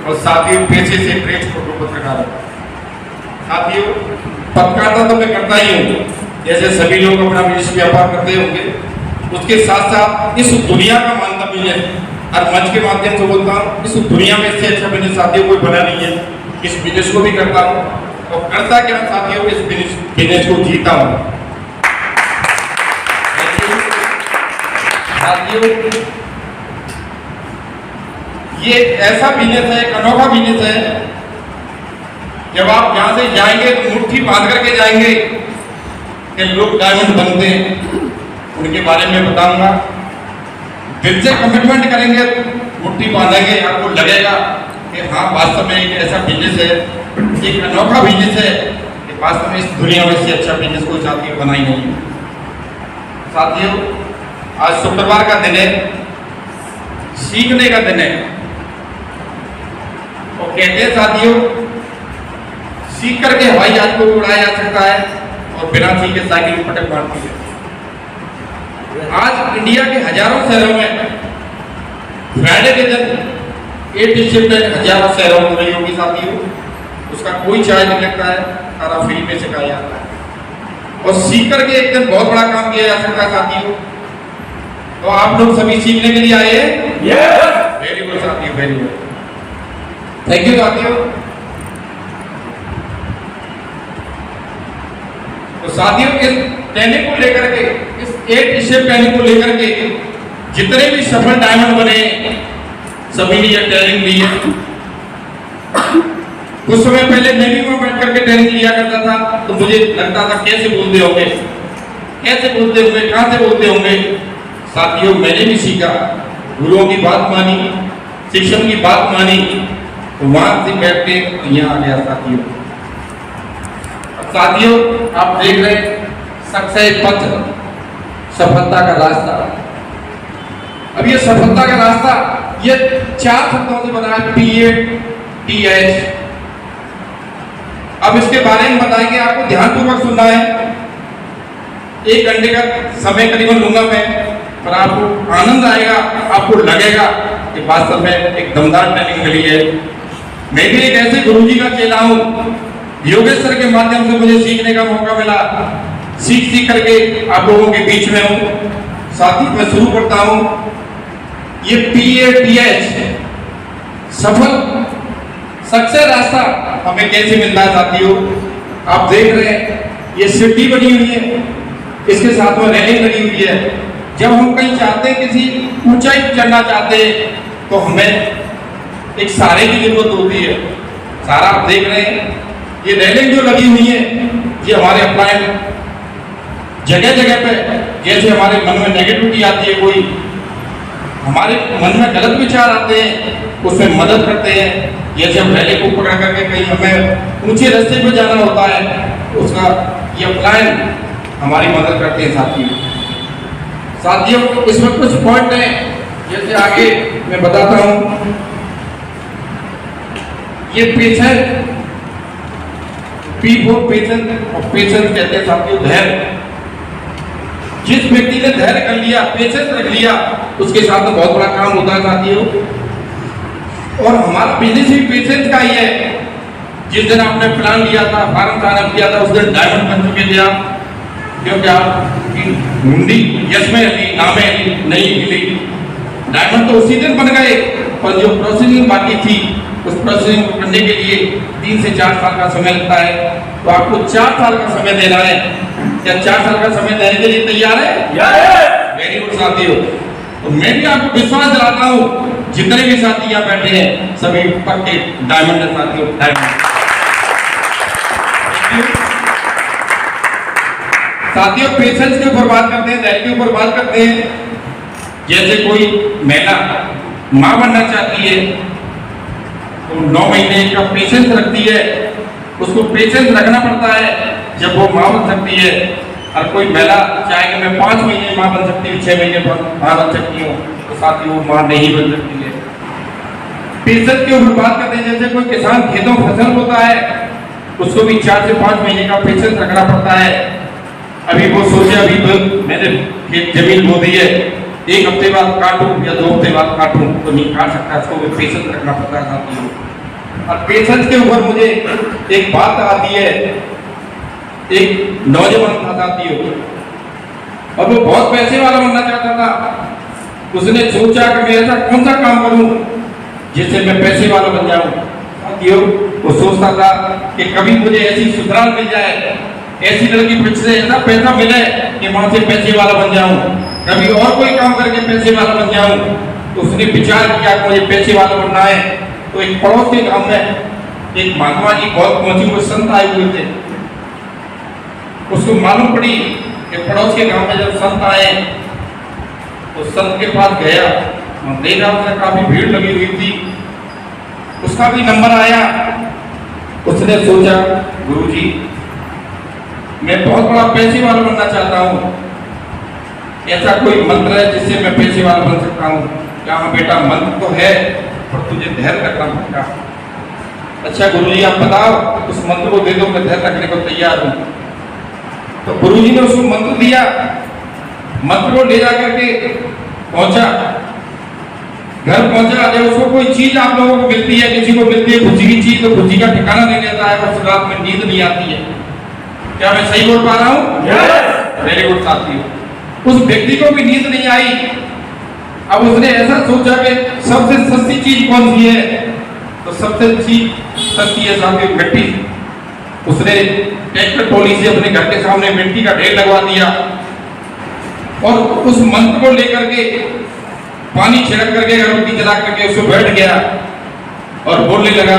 और साथियों पेशे से प्रेस फोटो पत्रकार। साथियों पत्रकारिता तो मैं करता ही हूँ, जैसे सभी लोग अपना बिजनेस व्यापार करते होंगे, उसके साथ साथ इस दुनिया का मानता बिजनेस और मंच के माध्यम से बोलता हूँ, इस दुनिया में इससे अच्छा बिजनेस साथियों कोई बना नहीं है। इस बिजनेस को भी करता हूँ और करता क्या साथियों, इस बिजनेस को जीता हूँ। साथियों ये ऐसा बिजनेस है, एक अनोखा बिजनेस है, जब आप यहाँ से जाएंगे तो मुट्ठी बांध करके जाएंगे कि लोग डायमंड बनते हैं, उनके बारे में बताऊंगा। दिल से कमिटमेंट करेंगे, मुट्ठी बांधेंगे, आपको लगेगा कि हाँ वास्तव में एक ऐसा बिजनेस है, एक अनोखा बिजनेस है कि वास्तव में इस दुनिया में से अच्छा बिजनेस कोई साथियों बना ही नहीं है। साथियों आज शुक्रवार का दिन है, सीखने का दिन है, और कहते हैं साथियों सीख करके हवाई जहाज को उड़ाया जा सकता है और बिना सीखे साइकिल पटक मारती है। आज इंडिया के हजारों शहरों में फ्राइडे के दिन 8 शिफ्ट हजारों शहरों में हो रही होगी साथियों, उसका कोई चार्ज नहीं लगता है, सारा फ्री में सिखाया जाता है और सीख करके एक दिन बहुत बड़ा काम किया जा सकता है साथियों। तो आप लोग सभी सीखने के लिए आए हैं? वेरी गुड साथियों, वेरी गुड, थैंक यू साथियों। तो साथियों इस ट्रेनिंग को लेकर के, इस 8 स्टेप ट्रेनिंग को लेकर के जितने भी सफल डायमंड बने सभी ने यह ट्रेनिंग ली है। कुछ समय पहले मैं भी वहां बैठ करके ट्रेनिंग लिया करता था, तो मुझे लगता था कैसे बोलते होंगे, कैसे बोलते होंगे, कहां से बोलते होंगे। साथियों मैंने भी सीखा, गुरुओं की बात मानी, शिक्षक की बात मानी, तो वहां से बैठ के यहाँ आ गया साथियों। साथियों आप देख रहे हैं सक्सेस पथ, सफलता का रास्ता। अब ये सफलता का रास्ता ये 4 शब्दों से बना है, PATH। अब इसके बारे में बताएंगे, आपको ध्यानपूर्वक सुनना है। 1 घंटे का समय करीबन लूंगा मैं, पर आपको आनंद आएगा, आपको लगेगा कि वास्तव में एक दमदार ट्रेनिंग मिली है। मैं भी एक ऐसे गुरुजी का चेला हूँ, योगेश सर के माध्यम से मुझे सीखने का मौका मिला, सीख करके आप लोगों के बीच में हूँ। साथी मैं शुरू करता हूँ। ये PATH सफल सक्सेस रास्ता हमें कैसे मिलता है साथियों। आप देख रहे हैं ये सीढ़ी बनी हुई है, इसके साथ में रेलिंग लगी हुई है। जब हम कहीं चाहते हैं, किसी ऊंचाई चढ़ना चाहते हैं, तो हमें एक सहारे की जरूरत होती है। सारा आप देख रहे हैं, ये रेलिंग जो लगी हुई है, ये हमारे अप्लाइड जगह जगह पे, जैसे हमारे मन में नेगेटिविटी आती है, कोई हमारे मन में गलत विचार आते हैं, उसमें मदद करते हैं। जैसे हम रेलिंग को पकड़ करके कहीं हमें ऊंचे रास्ते पे जाना होता है, उसका ये अप्लाइड हमारी मदद करते हैं साथियों। साथियों इसमें कुछ पॉइंट हैं, जैसे आगे मैं बताता हूँ। ये पेशेंस, P for पेशेंस, और पेशेंस कहते हैं साथियों धैर्य। जिस व्यक्ति ने धैर्य कर लिया, पेशेंस रख लिया, उसके साथ तो बहुत बड़ा काम होता है साथियों। और हमारा बिजनेस भी पेशेंस का ही है। जिस दिन आपने प्लान लिया था, फॉर्म साइन किया था, उस दिन डायमंड बन चुके थे आप, क्योंकि आपकी मुंडी यश में हिली, ना में हिली, नहीं हिली। डायमंड तो उसी दिन बन गए, पर जो प्रोसेसिंग बाकी थी, उस प्रोसेसिंग को करने के लिए 3 से 4 साल का समय लगता है। तो आपको 4 साल का समय देना है। क्या 4 साल का समय देने के लिए तैयार है? वेरी गुड साथियों। तो मैं भी आपको विश्वास दिलाता हूँ, जितने भी साथी यहाँ बैठे हैं सभी पक्के डायमंड है साथियों, डायमंड। साथियों पेशेंस के ऊपर बात करते हैं, धैर्य के ऊपर बात करते हैं। जैसे कोई महिला माँ बनना चाहती है, तो 9 महीने का पेशेंस रखती है, उसको पेशेंस रखना पड़ता है, जब वो माँ बन सकती है। और कोई महिला चाहे कि मैं 5 महीने माँ बन सकती हूँ, 6 महीने माँ बन सकती हूँ, तो साथ ही वो माँ नहीं बन सकती है। पेशेंस के ऊपर बात करते हैं, जैसे कोई किसान खेतों फसल होता है, उसको भी 4 से 5 महीने का पेशेंस रखना पड़ता है। अभी वो सोचे, अभी तो मैंने खेत जमीन बो दी है, एक हफ्ते बाद काटूं या 2 हफ्ते बाद काटूं तो नहीं काट सकता, इसको भी पेशेंस रखना पड़ता है साथियों। और पेशेंस के ऊपर मुझे एक बात आती है, एक नौजवान था साथियों और वो बहुत पैसे वाला बनना चाहता था। उसने सोचा कि मैं ऐसा कौन सा काम करूं जिससे मैं पैसे वाला बन जाऊं। साथियों वो सोचता था कि कभी मुझे ऐसी सुधराल मिल जाए, ऐसी लड़की से ऐसा पैसा मिले कि वहां से पैसे वाला बन जाऊं, कभी और कोई काम करके पैसे वाला बन जाऊं। तो उसने विचार किया कि मुझे पैसे वाला बनना है। तो एक पड़ोस के गांव में एक महात्मा जी बहुत पहुंची हुए संत आए हुए थे। उसको मालूम पड़ी कि पड़ोस के गांव में जब संत आए तो संत के पास गया, देखा उसने काफी भीड़ लगी हुई थी, उसका भी नंबर आया। उसने सोचा गुरुजी मैं बहुत बड़ा पैसे वाला बनना चाहता हूँ, ऐसा कोई मंत्र है जिससे मैं पैसे वाला बन सकता हूँ? क्या हाँ बेटा मंत्र तो है पर तुझे धैर्य रखना पड़ेगा। अच्छा गुरुजी आप बताओ, उस मंत्र को दे दो, मैं धैर्य रखने को तैयार हूँ। तो गुरुजी ने उसको मंत्र दिया, मंत्र को ले जाकर के पहुंचा, घर पहुंचा। जब उसको कोई चीज आप लोगों को मिलती है, किसी को मिलती है खुशी की चीज, तो खुशी का ठिकाना नहीं रहता है, उस रात में नींद नहीं आती है। क्या मैं सही बोल पा रहा हूँ? वेरी गुड साथियों। उस व्यक्ति को भी नींद नहीं आई। अब उसने ऐसा सोचा कि सबसे सस्ती चीज कौन सी है, तो सबसे सस्ती है साथियों मिट्टी। उसने ट्रैक्टर ट्रॉली से अपने घर के सामने मिट्टी का ढेर लगवा दिया और उस मंत्र को लेकर के पानी छिड़क करके अगरबत्ती जला करके उसको बैठ गया और बोलने लगा,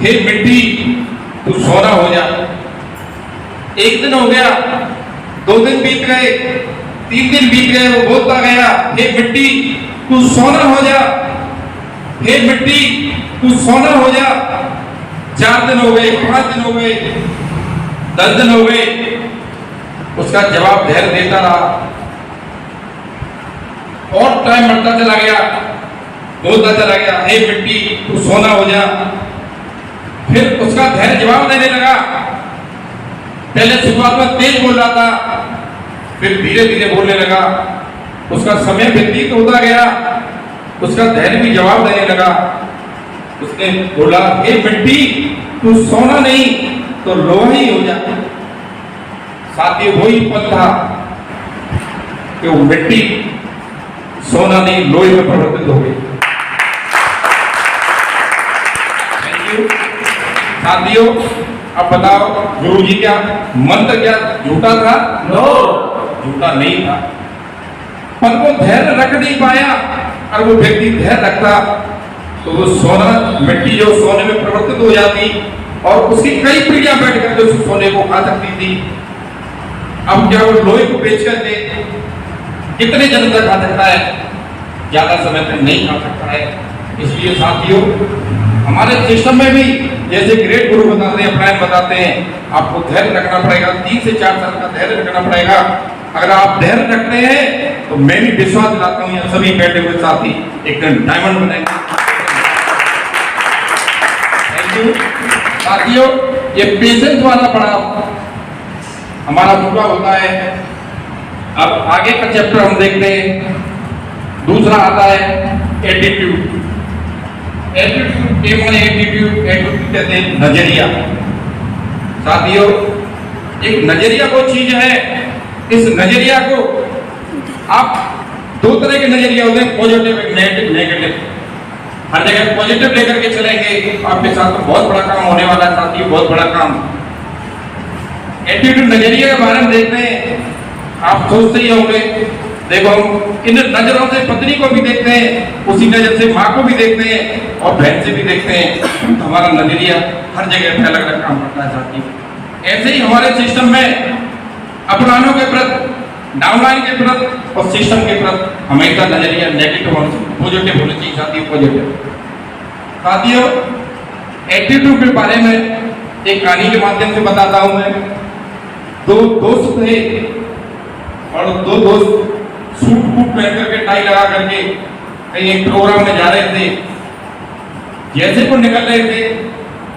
हे मिट्टी तू सोना हो जा। 1 दिन हो गया, 2 दिन बीत गए, 3 दिन बीत गए, वो बोलता गया, हे मिट्टी तू सोना हो जा, हे मिट्टी तू सोना हो जा। 4 दिन हो गए, 5 दिन हो गए, 10 दिन हो गए, उसका जवाब धैर्य देता रहा और टाइम बढ़ता चला गया, बोलता चला गया, हे मिट्टी तू सोना हो जा। फिर उसका धैर्य जवाब देने लगा। पहले शुरुआत में तेज बोल रहा था, फिर धीरे धीरे बोलने लगा। उसका समय व्यतीत होता गया, उसका धैर्य भी जवाब देने लगा। उसने बोला, हे मिट्टी तू सोना नहीं तो लोहा ही हो जा। साथी वही पल था कि वो मिट्टी सोना नहीं लोहे में परिवर्तित हो गई। साथियों अब बताओ गुरुजी क्या मंत्र क्या झूठा था? नो, झूठा नहीं था, पर वो धैर्य रख नहीं पाया। और वो व्यक्ति धैर्य रखता तो वो सोना मिट्टी जो सोने में परिवर्तित हो जाती और उसकी कई पीढ़ियां बैठ करके उस सोने को खा सकती थी। अब क्या वो लोहे को बेच करके कितने जन्म तक खा सकता है? ज्यादा समय तक नहीं खा सकता है। इसलिए साथियों हमारे सिस्टम में भी जैसे ग्रेट गुरु बताते हैं, प्लान बताते हैं, आपको धैर्य रखना पड़ेगा। 3 से 4 साल का धैर्य रखना पड़ेगा। अगर आप धैर्य रखते हैं तो मैं भी विश्वास दिलाता हूँ यहाँ सभी बैठे हुए साथी एक दिन डायमंड बनेंगे। थैंक यू साथियों। ये पेशेंस वाला पड़ाव हमारा पूरा होता है। अब आगे का चैप्टर हम देखते हैं। दूसरा आता है एटीट्यूड। एटीट्यूड के माने एटीट्यूड कहते हैं नजरिया। साथियों एक नजरिया वो चीज है, इस नजरिया को आप 2 तरह के नजरिया होते हैं, पॉजिटिव एक नेगेटिव। हर जगह पॉजिटिव लेकर के चलेंगे आपके साथ तो बहुत बड़ा काम होने वाला है साथियों, बहुत बड़ा काम। एटीट्यूड नजरिया के बारे में देखते हैं। आप सोचते ही होंगे, देखो हम इन नजरों से पत्नी को भी देखते हैं, उसी नजर से माँ को भी देखते हैं और बहन से भी देखते हैं। हमारा नजरिया हर जगह पे अलग अलग काम करता है साथी। ऐसे ही हमारे सिस्टम में अपराधों के प्रति, डाउनलाइन के प्रति और सिस्टम के प्रति हमेशा नजरिया नेगेटिव और पॉजिटिव होना चाहिए साथियों। पॉजिटिव साथियों एटीट्यूड के बारे में एक कहानी के माध्यम से बताता हूं मैं। 2 दोस्त थे और 2 दोस्त सूट बूट पहन करके टाई लगा करके कहीं एक प्रोग्राम में जा रहे थे। जैसे वो निकल रहे थे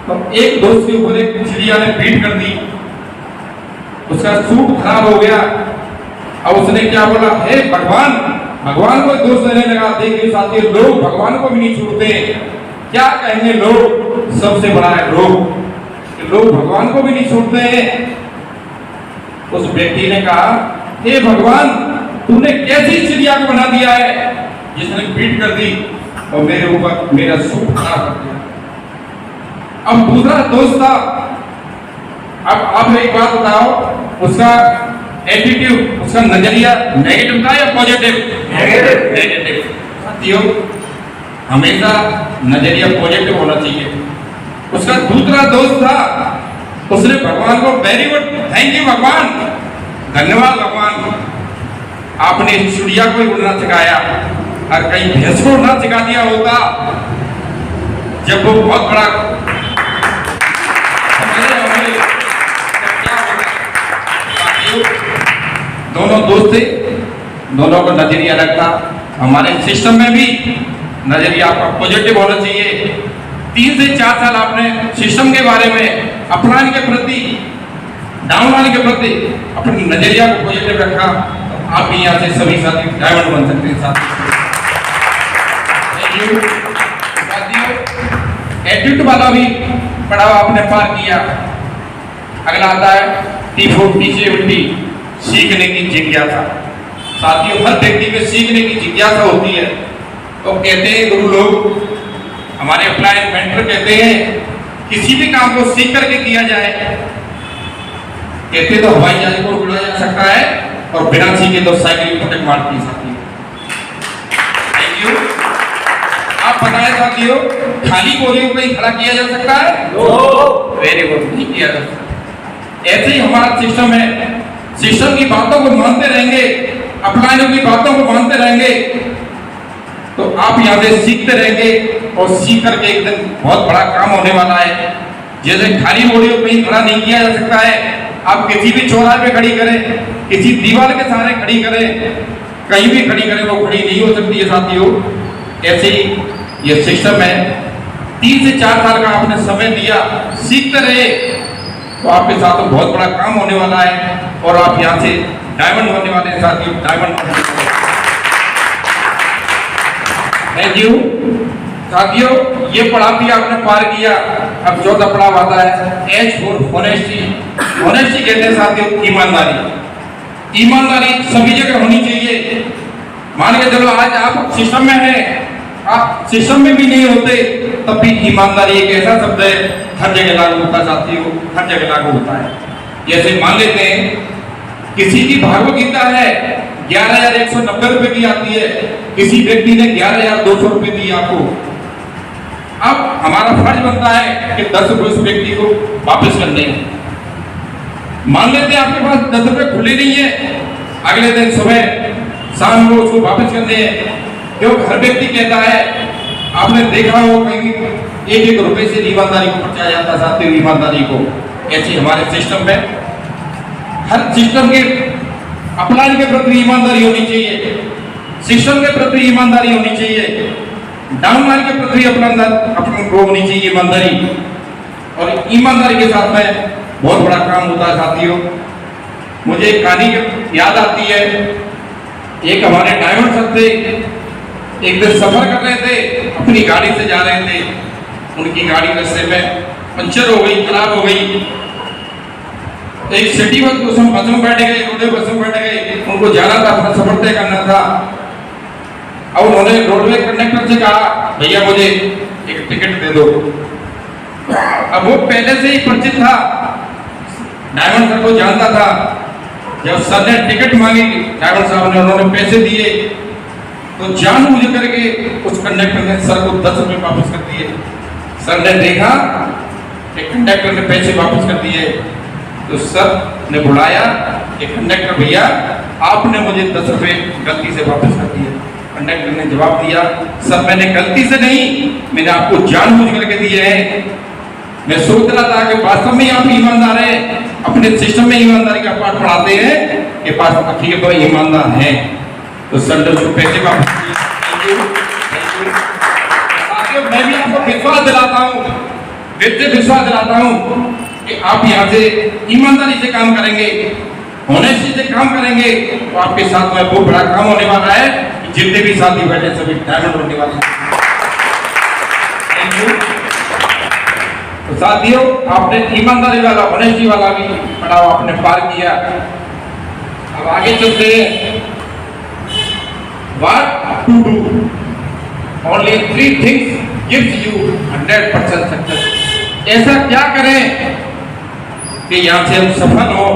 तो एक दोस्त के ऊपर एक चिड़िया ने पीट कर दी, उसका सूट खराब हो गया। अब उसने क्या बोला, हे भगवान भगवान को दोष देने लगा। देखिए साथियों, लोग भगवान को भी नहीं छोड़ते। क्या कहेंगे लोग? सबसे बड़ा है रोग कि लोग भगवान को भी नहीं छोड़ते हैं। उस व्यक्ति ने कहा, हे भगवान, तूने कैसी चिड़िया को बना दिया है जिसने पीट कर दी और मेरे ऊपर मेरा सुख खराब कर दिया। अब दूसरा दोस्त था। अब आप एक बात बताओ, उसका एटीट्यूड, उसका नजरिया नेगेटिव था या पॉजिटिव? नेगेटिव। साथियों, हमेशा नजरिया पॉजिटिव होना चाहिए। उसका दूसरा दोस्त था, उसने भगवान को वेरी गुड, थैंक यू भगवान, धन्यवाद भगवान, आपने चिड़िया को ही उड़ना सिखाया, और कहीं भैंस को उड़ना सिखा दिया होता जब वो बहुत बड़ा दोनों दोस्त थे, दोनों का नजरिया अलग था। हमारे सिस्टम में भी नजरिया आपका पॉजिटिव होना चाहिए। 3 से 4 साल आपने सिस्टम के बारे में, अपनाने के प्रति, डाउन आने के प्रति अपने नजरिया को पॉजिटिव रखा, तो आप भी यहाँ से सभी साथी डायमंड बन सकते हैं। साथियों, एटीट्यूड वाला भी पड़ाव आपने पार किया। अगला आता है T40 सीखने की जिज्ञासा। साथियों, हर व्यक्ति में सीखने की जिज्ञासा होती है। तो कहते हैं गुरु लोग, हमारे अप्लाइड मेंटर कहते हैं, किसी भी काम को सीख करके किया जाए। कहते तो हवाई जहाज को उड़ाया जा सकता है और बिना सीखे तो साइकिल को टक्कर मारती है। साथियों, थैंक यू। आप बताएं साथियों, खाली बोरियों को कहीं खड़ा किया जा सकता है? वेरी गुड, नहीं किया जा सकता। ऐसे ही हमारा सिस्टम है। सिस्टम की बातों को मानते रहेंगे, अप्लाइनों की बातों को मानते रहेंगे, तो आप यहाँ से सीखते रहेंगे और सीख करके एक दिन बहुत बड़ा काम होने वाला है। जैसे खाली बोरियों को कहीं खड़ा नहीं किया जा सकता है, आप किसी भी चौराहे पे खड़ी करें, किसी दीवार के सहारे खड़ी करें, कहीं भी खड़ी करें, वो खड़ी नहीं हो सकती है। साथियों, ऐसे ही ये सिस्टम है। 3 से 4 साल का आपने समय दिया, सीखते रहे, तो आपके साथ तो बहुत बड़ा काम होने वाला है और आप यहाँ से डायमंड होने वाले हैं। साथियों, डायमंड होने वाले हैं। Thank you. साथियों, ये पड़ाव भी आपने पार किया। अब चौथा पड़ाव आता है एच फॉर ऑनेस्टी। ऑनेस्टी कहते हैं साथियों ईमानदारी। ईमानदारी सभी जगह होनी चाहिए। मान के चलो आज आप सिस्टम में हैं, आप सिस्टम में भी नहीं होते, तब भी ईमानदारी एक ऐसा शब्द है, हर जगह लागू होता है। साथियों, हर जगह लागू होता है। जैसे मान लेते हैं किसी की भागवत गीता है 11,190 रुपए की आती है, किसी व्यक्ति ने 11,200 रुपए दी आपको। अब हमारा फर्ज बनता है कि 10 रुपए उस व्यक्ति को वापस करने हैं। मान लेते हैं आपके पास 10 रुपए खुले नहीं है, अगले दिन सुबह शाम को उसको वापस करने हैं। क्योंकि हर व्यक्ति कहता है, आपने देखा हो कहीं 1-1 रुपए से ईमानदारी को बचाया जाता। साथियों, ईमानदारी को ऐसे हमारे सिस्टम में, हर सिस्टम के अप्लाइड के प्रति ईमानदारी होनी चाहिए, सिस्टम के प्रति ईमानदारी होनी चाहिए, डाउनलाइन के प्रति अपना को होनी चाहिए ईमानदारी। और ईमानदारी के साथ में बहुत बड़ा काम होता है। साथियों, मुझे एक कहानी याद आती है। एक हमारे ड्राइवर साहब थे, एक दिन सफर कर रहे थे, अपनी गाड़ी से जा रहे थे, उनकी गाड़ी रास्ते में पंचर हो गई, खराब हो गई। एक सिटी बस में बैठ गए, रोडवे बस में बैठ गए, उनको जाना था, अपना सफर तय करना था। अब उन्होंने रोडवे कंडक्टर से कहा, भैया मुझे एक टिकट दे दो। अब वो पहले से ही परिचित था, ड्राइवर सर को जानता था। जब सर ने टिकट मांगी, ड्राइवर साहब ने, उन्होंने पैसे दिए, तो जानबूझ करके उस कंडक्टर ने सर को 10 रुपए वापस कर दिए। सर ने देखा कि कंडक्टर ने पैसे वापस कर दिए, तो सर ने बुलाया कि कंडक्टर भैया, आपने मुझे 10 रुपए गलती से वापस कर दिए। कंडक्टर ने जवाब दिया, सर मैंने गलती से नहीं, मैंने आपको जानबूझ करके दिए हैं। मैं सोच रहा था कि वास्तव में आप ईमानदार हैं, अपने सिस्टम में ईमानदारी का पाठ पढ़ाते हैं कि पास हकीकत में ईमानदार हैं। तो सर ने उसको पैसे वापस दिए। मैं भी आपको विश्वास दिलाता हूँ, विश्वास दिलाता हूँ कि आप यहाँ से ईमानदारी से काम करेंगे, ऑनेस्टी से काम करेंगे, तो आपके साथ में बहुत बड़ा काम होने वाला है। जितने भी साथी बैठे सभी डायमंड होने वाले हैं। Thank you. तो साथियों, आपने ईमानदारी वाला, ऑनेस्टी वाला भी पड़ाव आपने पार किया। अब आगे चलते हैं। What to do? Only 3 things gives you 100% success. ऐसा क्या करें कि यहाँ से हम सफल हो,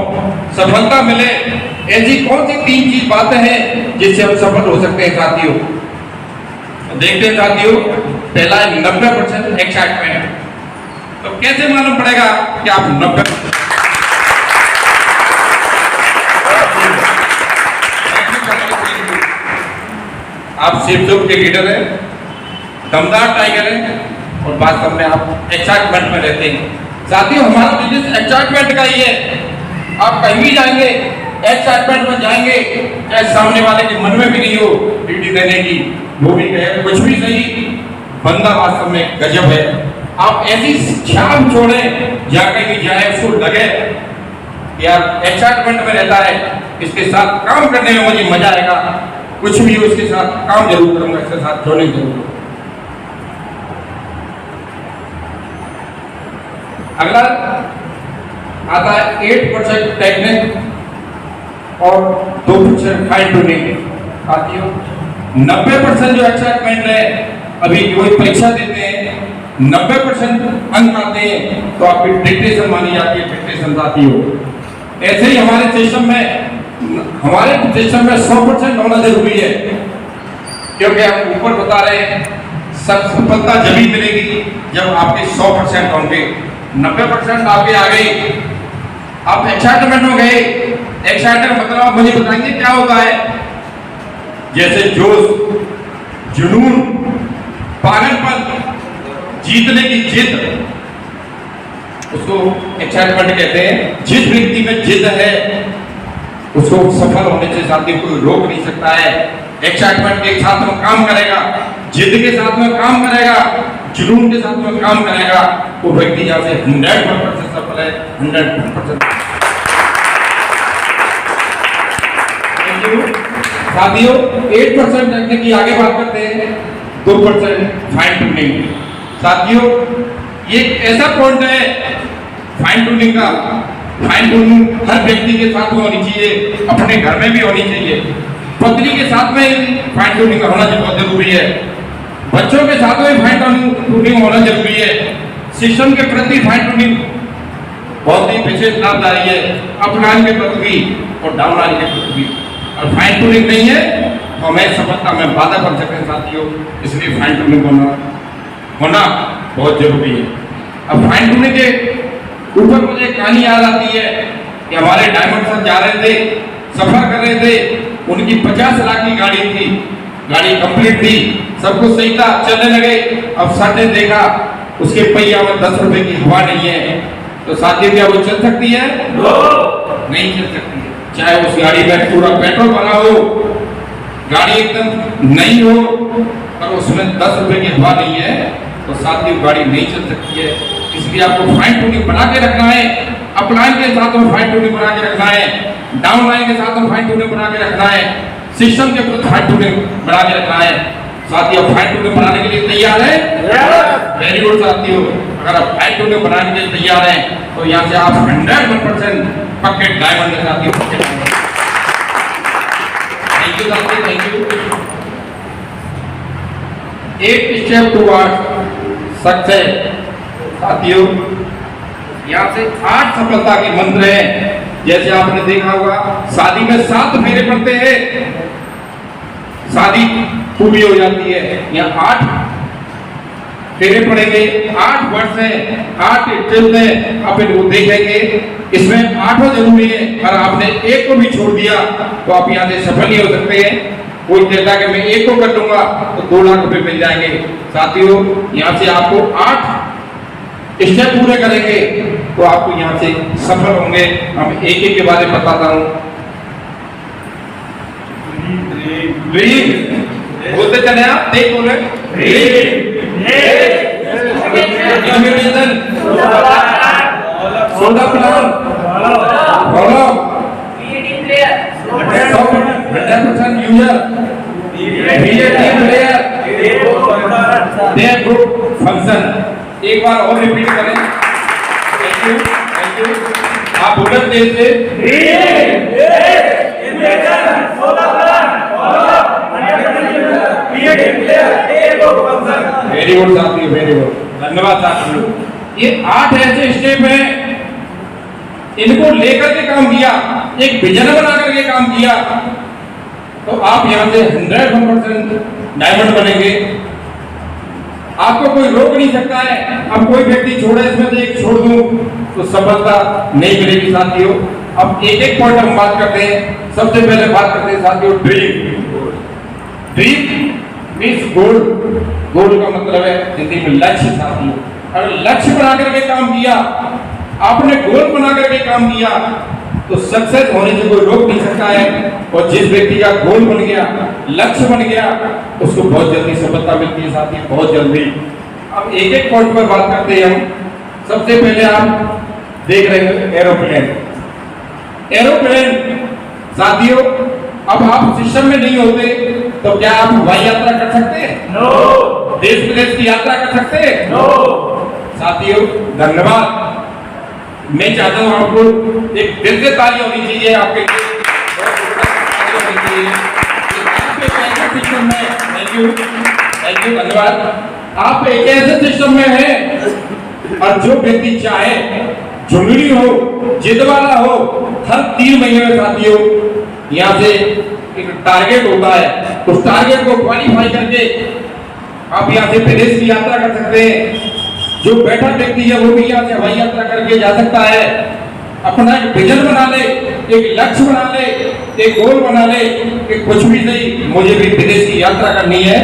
सफलता मिले? ऐसी कौन सी 3 चीज बातें हैं जिससे हम सफल हो सकते हैं साथियों? तो देखते हैं साथियों, पहला है 90% एक्साइटमेंट। तो कैसे मालूम पड़ेगा कि आप 90% आप शिवदुर्ग के लीडर हैं, दमदार टाइगर हैं और वास्तव में आप एक्साइटमेंट में रहते हैं। साथियों, हमारा बिजनेस एक्साइटमेंट का ही है। आप कहीं भी जाएंगे एक्साइटमेंट में जाएंगे, चाहे सामने वाले के मन में भी नहीं हो ड्यूटी देने की, वो भी कहे कुछ भी सही, बंदा वास्तव में गजब है। आप ऐसी छाप छोड़े, जाके भी जाए उसको लगे यार एक्साइटमेंट में रहता है, इसके साथ काम करने में मुझे मजा आएगा, कुछ भी हो इसके साथ काम जरूर करूंगा, इसके साथ जोड़ने जरूर। अगला आता है 8% टेक्निक और 2% फाइन ट्यूनिंग। साथियों, 90% जो एक्साइटमेंट है, अभी जो परीक्षा देते हैं 90% अंक आते हैं तो आपकी डिक्टेशन मानी जाती है, डिक्टेशन साथियों। ऐसे ही हमारे सिस्टम में 100% होना जरूरी है, क्योंकि हम ऊपर बता रहे हैं सफलता जभी मिलेगी जब आपके 100% होंगे। 90% आपके आ गए, आप एक्साइटमेंट हो गए। एक्साइटमेंट मतलब आप मुझे बताएंगे क्या होता है? जैसे जोश, जुनून, पागलपन, जीतने की जिद, उसको एक्साइटमेंट कहते हैं। जिस व्यक्ति में जिद है उसको सफल होने से साथियों कोई रोक नहीं सकता है। एक्साइटमेंट के साथ में काम करेगा, जिद के साथ में काम करेगा, जुनून के साथ में काम करेगा, वो व्यक्ति यहाँ से 100% सफल है। 100% साथियों, 8% टेक्निक की आगे बात करते हैं, 2% फाइन ट्यूनिंग। साथियों, ये ऐसा पॉइंट है फाइन ट्यूनिंग का। फाइन ट्यूनिंग हर व्यक्ति के साथ में होनी चाहिए, अपने घर में भी होनी चाहिए। पत्नी के साथ में फाइन ट्यूनिंग होना बहुत जरूरी है, बच्चों के साथ में फाइन ट्यूनिंग होना जरूरी है। सिस्टम के प्रति फाइन ट्यूनिंग बहुत ही विशेष लाभदायी है, अप लाइन के प्रति भी और डाउन लाइन के प्रति भी। और फाइन ट्यूनिंग नहीं है तो हमें सफलता में बाधा कर सकते हैं साथियों, इसलिए फाइन ट्यूनिंग होना बहुत जरूरी है। अब फाइन ट्यूनिंग के ऊपर मुझे कहानी याद आती है कि हमारे डायमंड सर जा रहे थे, सफर कर रहे थे, उनकी 50 लाख की गाड़ी थी, गाड़ी कंप्लीट थी, सब कुछ सही था, चलने लगे। अब सर ने देखा उसके पहिया में 10 रुपए की हवा नहीं है, तो साथियों क्या वो चल सकती है? नहीं चल सकती है। चाहे उस गाड़ी में पूरा पेट्रोल भरा हो, गाड़ी एकदम नई हो, पर उसमें 10 रुपए की हवा नहीं है, तो साथियों गाड़ी नहीं चल सकती है। इसलिए आपको फाइन ट्यूनिंग बना के रखना है, अप लाइन के साथ में फाइन ट्यूनिंग बना के रखना है, डाउन लाइन के साथ में फाइन ट्यूनिंग बना के रखना है, सिस्टम के प्रति फाइन ट्यूनिंग बना के रखना है। साथियों, फाइन ट्यूनिंग बनाने के लिए तैयार है? वेरी गुड साथियों, अगर आप फाइन ट्यूनिंग बनाने के लिए तैयार हैं तो यहाँ से आप 100% पक्के डायमंड के साथियों। थैंक यू साथियों, thank you. 8 step towards success. साथियों, यहाँ से 8 सफलता के मंत्र हैं। जैसे आपने देखा होगा शादी में 7 फेरे पड़ते हैं, शादी पूरी हो जाती है। यहाँ 8 फेरे पड़ेंगे, 8 वर्ड्स हैं, 8 स्टेप्स हैं, आप इनको देखेंगे। इसमें 8 जरूरी है, अगर आपने एक को भी छोड़ दिया तो आप यहाँ से सफल नहीं हो सकते हैं। कोई कहता है कि मैं एक को कर लूंगा तो 2 लाख रुपए मिल जाएंगे। साथियों, यहाँ से आपको 8 स्टेप पूरे करेंगे तो आपको यहाँ से सफल होंगे। हम एक एक के बारे में बताता हूँ। बोलते चले आप, देख बोले डे ग्रुप फंक्शन। एक बार और रिपीट करें। Thank you, thank you. आप बुलंद तेज से वेरी गुड साथियों, वेरी गुड, धन्यवाद साथियों। ये 8 ऐसे स्टेप हैं, इनको लेकर के काम किया, एक विजन बना करके काम किया, तो आप यहां से 100% डायमंड बनेंगे। आपको कोई रोक नहीं सकता है। अब कोई व्यक्ति छोड़े, इसमें से एक छोड़ दूं तो सफलता नहीं मिलेगी साथियों। अब एक एक पॉइंट हम बात करते हैं। सबसे पहले बात करते हैं साथियों ड्रीम। ड्रीम मीन्स गोल। गोल का मतलब है जिंदगी में लक्ष्य साथियों। अगर लक्ष्य बना करके काम किया, आपने गोल बना करके काम किया, तो सक्सेस होने से कोई रोक नहीं सकता है। और जिस व्यक्ति का गोल बन गया, लक्ष्य बन गया, उसको बहुत जल्दी सफलता मिलती है साथी, बहुत जल्दी। अब एक एक पॉइंट पर बात करते हैं हम। सबसे पहले आप देख रहे हैं एरोप्लेन। एरोप्लेन साथियों, अब आप सिस्टम में नहीं होते तो क्या आप हवाई यात्रा कर सकते हैं? नो। देश विदेश की यात्रा कर सकते हैं? नो। साथियों धन्यवाद। मैं चाहता हूं आपको एक दिल से ताली होनी चाहिए आपके लिए। सिस्टम में थैंक यू, थैंक यू, धन्यवाद। आप एक ऐसे सिस्टम में हैं और जो व्यक्ति चाहे, झुंझुनी हो, जिद वाला हो, हर 3 महीने में साथियों यहाँ से एक टारगेट होता है। उस टारगेट को क्वालिफाई करके आप यहाँ से विदेश की यात्रा कर सकते हैं। जो बैठा व्यक्ति है वो भी यहाँ से हवाई यात्रा करके जा सकता है। अपना एक विजन बना ले, एक लक्ष्य बना ले, एक गोल बना ले कि कुछ भी नहीं, मुझे भी विदेश की यात्रा करनी है,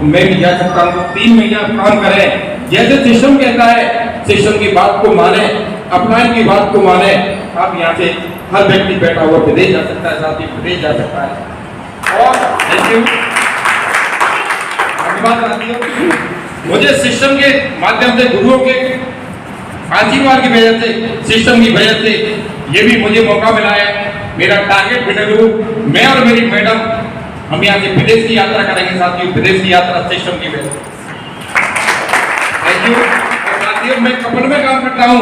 मैं भी जा सकता हूँ। 3 महीने आप काम करें, जैसे सिस्टम कहता है, सिस्टम की बात को माने, अपलाइन की बात को माने। आप यहाँ से हर व्यक्ति बैठा हुआ विदेश जा सकता है साथी, विदेश जा सकता है। और थैंक यू, धन्यवाद साथियों। मुझे सिस्टम के माध्यम से, गुरुओं के आशीर्वाद की वजह से, सिस्टम की वजह से ये भी मुझे मौका मिला है। मेरा टारगेट विनर हूँ मैं और मेरी मैडम। हम यहाँ से विदेश की यात्रा करेंगे साथियों, विदेश की यात्रा सिस्टम की वजह से। Thank you. साथियों मैं कपल में काम करता हूँ,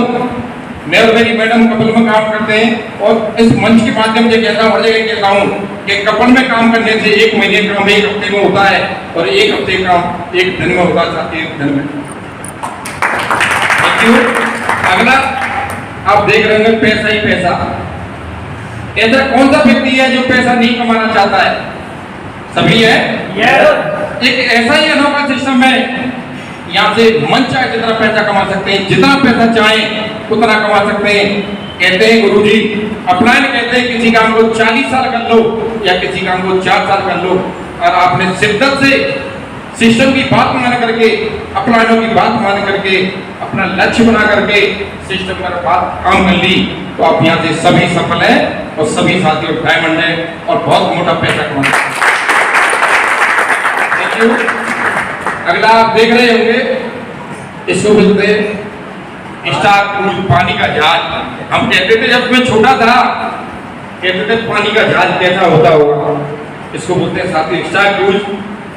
मैं और मेरी मैडम कपल में काम करते हैं। और इस मंच के माध्यम से कहता हूँ, हर जगह कहता हूँ कि कपल में काम करने से 1 महीने काम 1 हफ्ते में होता है, और 1 हफ्ते काम 1 दिन में होता है साथियों, 1 दिन में। Thank you. अगला आप देख रहे हैं पैसा ही पैसा। ऐसा कौन सा व्यक्ति है जो पैसा नहीं कमाना चाहता है? सभी है। एक ऐसा ही अनोखा सिस्टम है, यहाँ से मन चाहे जितना पैसा कमा सकते हैं, जितना पैसा चाहे उतना कमा सकते हैं। कहते हैं गुरुजी, अपलाइन कहते हैं किसी काम को 40 साल कर लो या किसी काम को 4 साल कर लो, और आपने शिद्दत से सिस्टम की बात मान करके, अपलाइनों की बात मान करके, अपना लक्ष्य बना करके सिस्टम पर बात काम कर ली, तो आप यहाँ से सभी सफल हैं और सभी साथियों डायमंड हैं और बहुत मोटा पैसा कमा सकते हैं। Thank you. अगला आप देख रहे होंगे, इसको बोलते हैं स्टार क्रूज, पानी का जहाज। हम कहते थे जब मैं छोटा था, कहते थे पानी का जहाज कैसा होता होगा। इसको बोलते हैं साथियों स्टार क्रूज।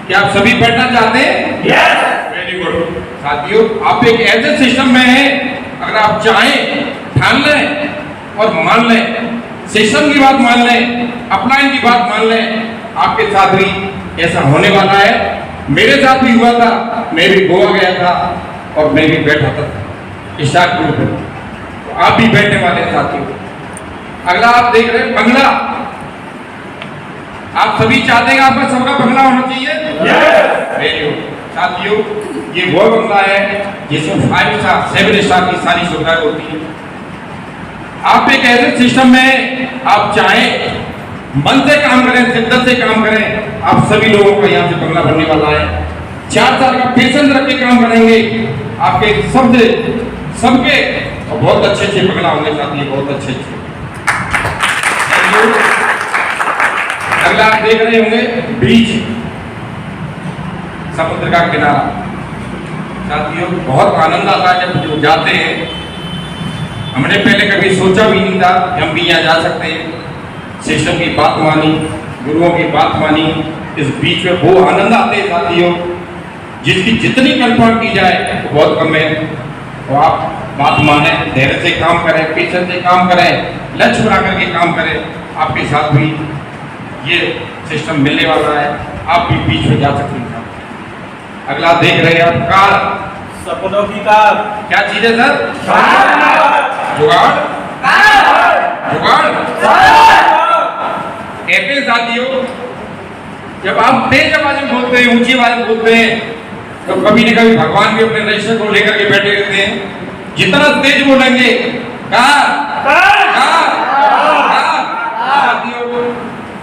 क्या आप सभी बैठना चाहते हैं? यस। वेरी गुड साथियों, आप एक ऐसे सिस्टम में हैं, अगर आप चाहें ठान लें और मान लें, सिस्टम की बात मान लें, अपलाइन की बात मान लें, आपके साथ भी ऐसा होने वाला है। मेरे साथ भी हुआ था, मैं भी गोवा गया था और मैं भी बैठा था स्टार क्रूज में, तो आप भी बैठने वाले साथियों। अगला आप देख रहे हैं बंगला। आप सभी चाहते हैं आपका सबका बंगला होना चाहिए? वेरी गुड साथियों, ये वो बंगला है जिसमें 5 स्टार 7 स्टार की सारी सुविधाएं होती है। आप एक ऐसे सिस्टम में आप चाहें मन से काम करें, शिद्दत से काम करें, आप सभी लोगों का यहाँ से बंगला बनने वाला है। 4 साल का पेशेंस रख के काम करेंगे, आपके सबके बहुत अच्छे अच्छे बंगला होंगे साथी, बहुत अच्छे अच्छे। अगला आप देख रहे होंगे बीच, समुद्र का किनारा। साथियों बहुत आनंद आता है जब जो जाते हैं। हमने पहले कभी सोचा भी नहीं था कि हम भी यहाँ जा सकते हैं। सिस्टम की बात मानी, गुरुओं की बात मानी, इस बीच में वो आनंद आते हैं साथियों जिसकी जितनी कल्पना की जाए वो बहुत कम है। तो आप बात माने, धैर्य से काम करें, पेशेंस से काम करें, लक्ष्य बना करके काम करें, आपके साथ भी ये सिस्टम मिलने वाला है, आप भी बीच में जा सकते हैं। अगला देख रहे हैं आप कार, सपनों की कार। क्या चीज है सर? जुगाड़, जुगाड़ कहते हैं साथियों। जब आप तेज आवाज में बोलते हैं, ऊंची आवाज में बोलते हैं, तो कभी न कभी भगवान भी अपने रजिस्टर को लेकर के बैठे रहते हैं। जितना तेज बोलेंगे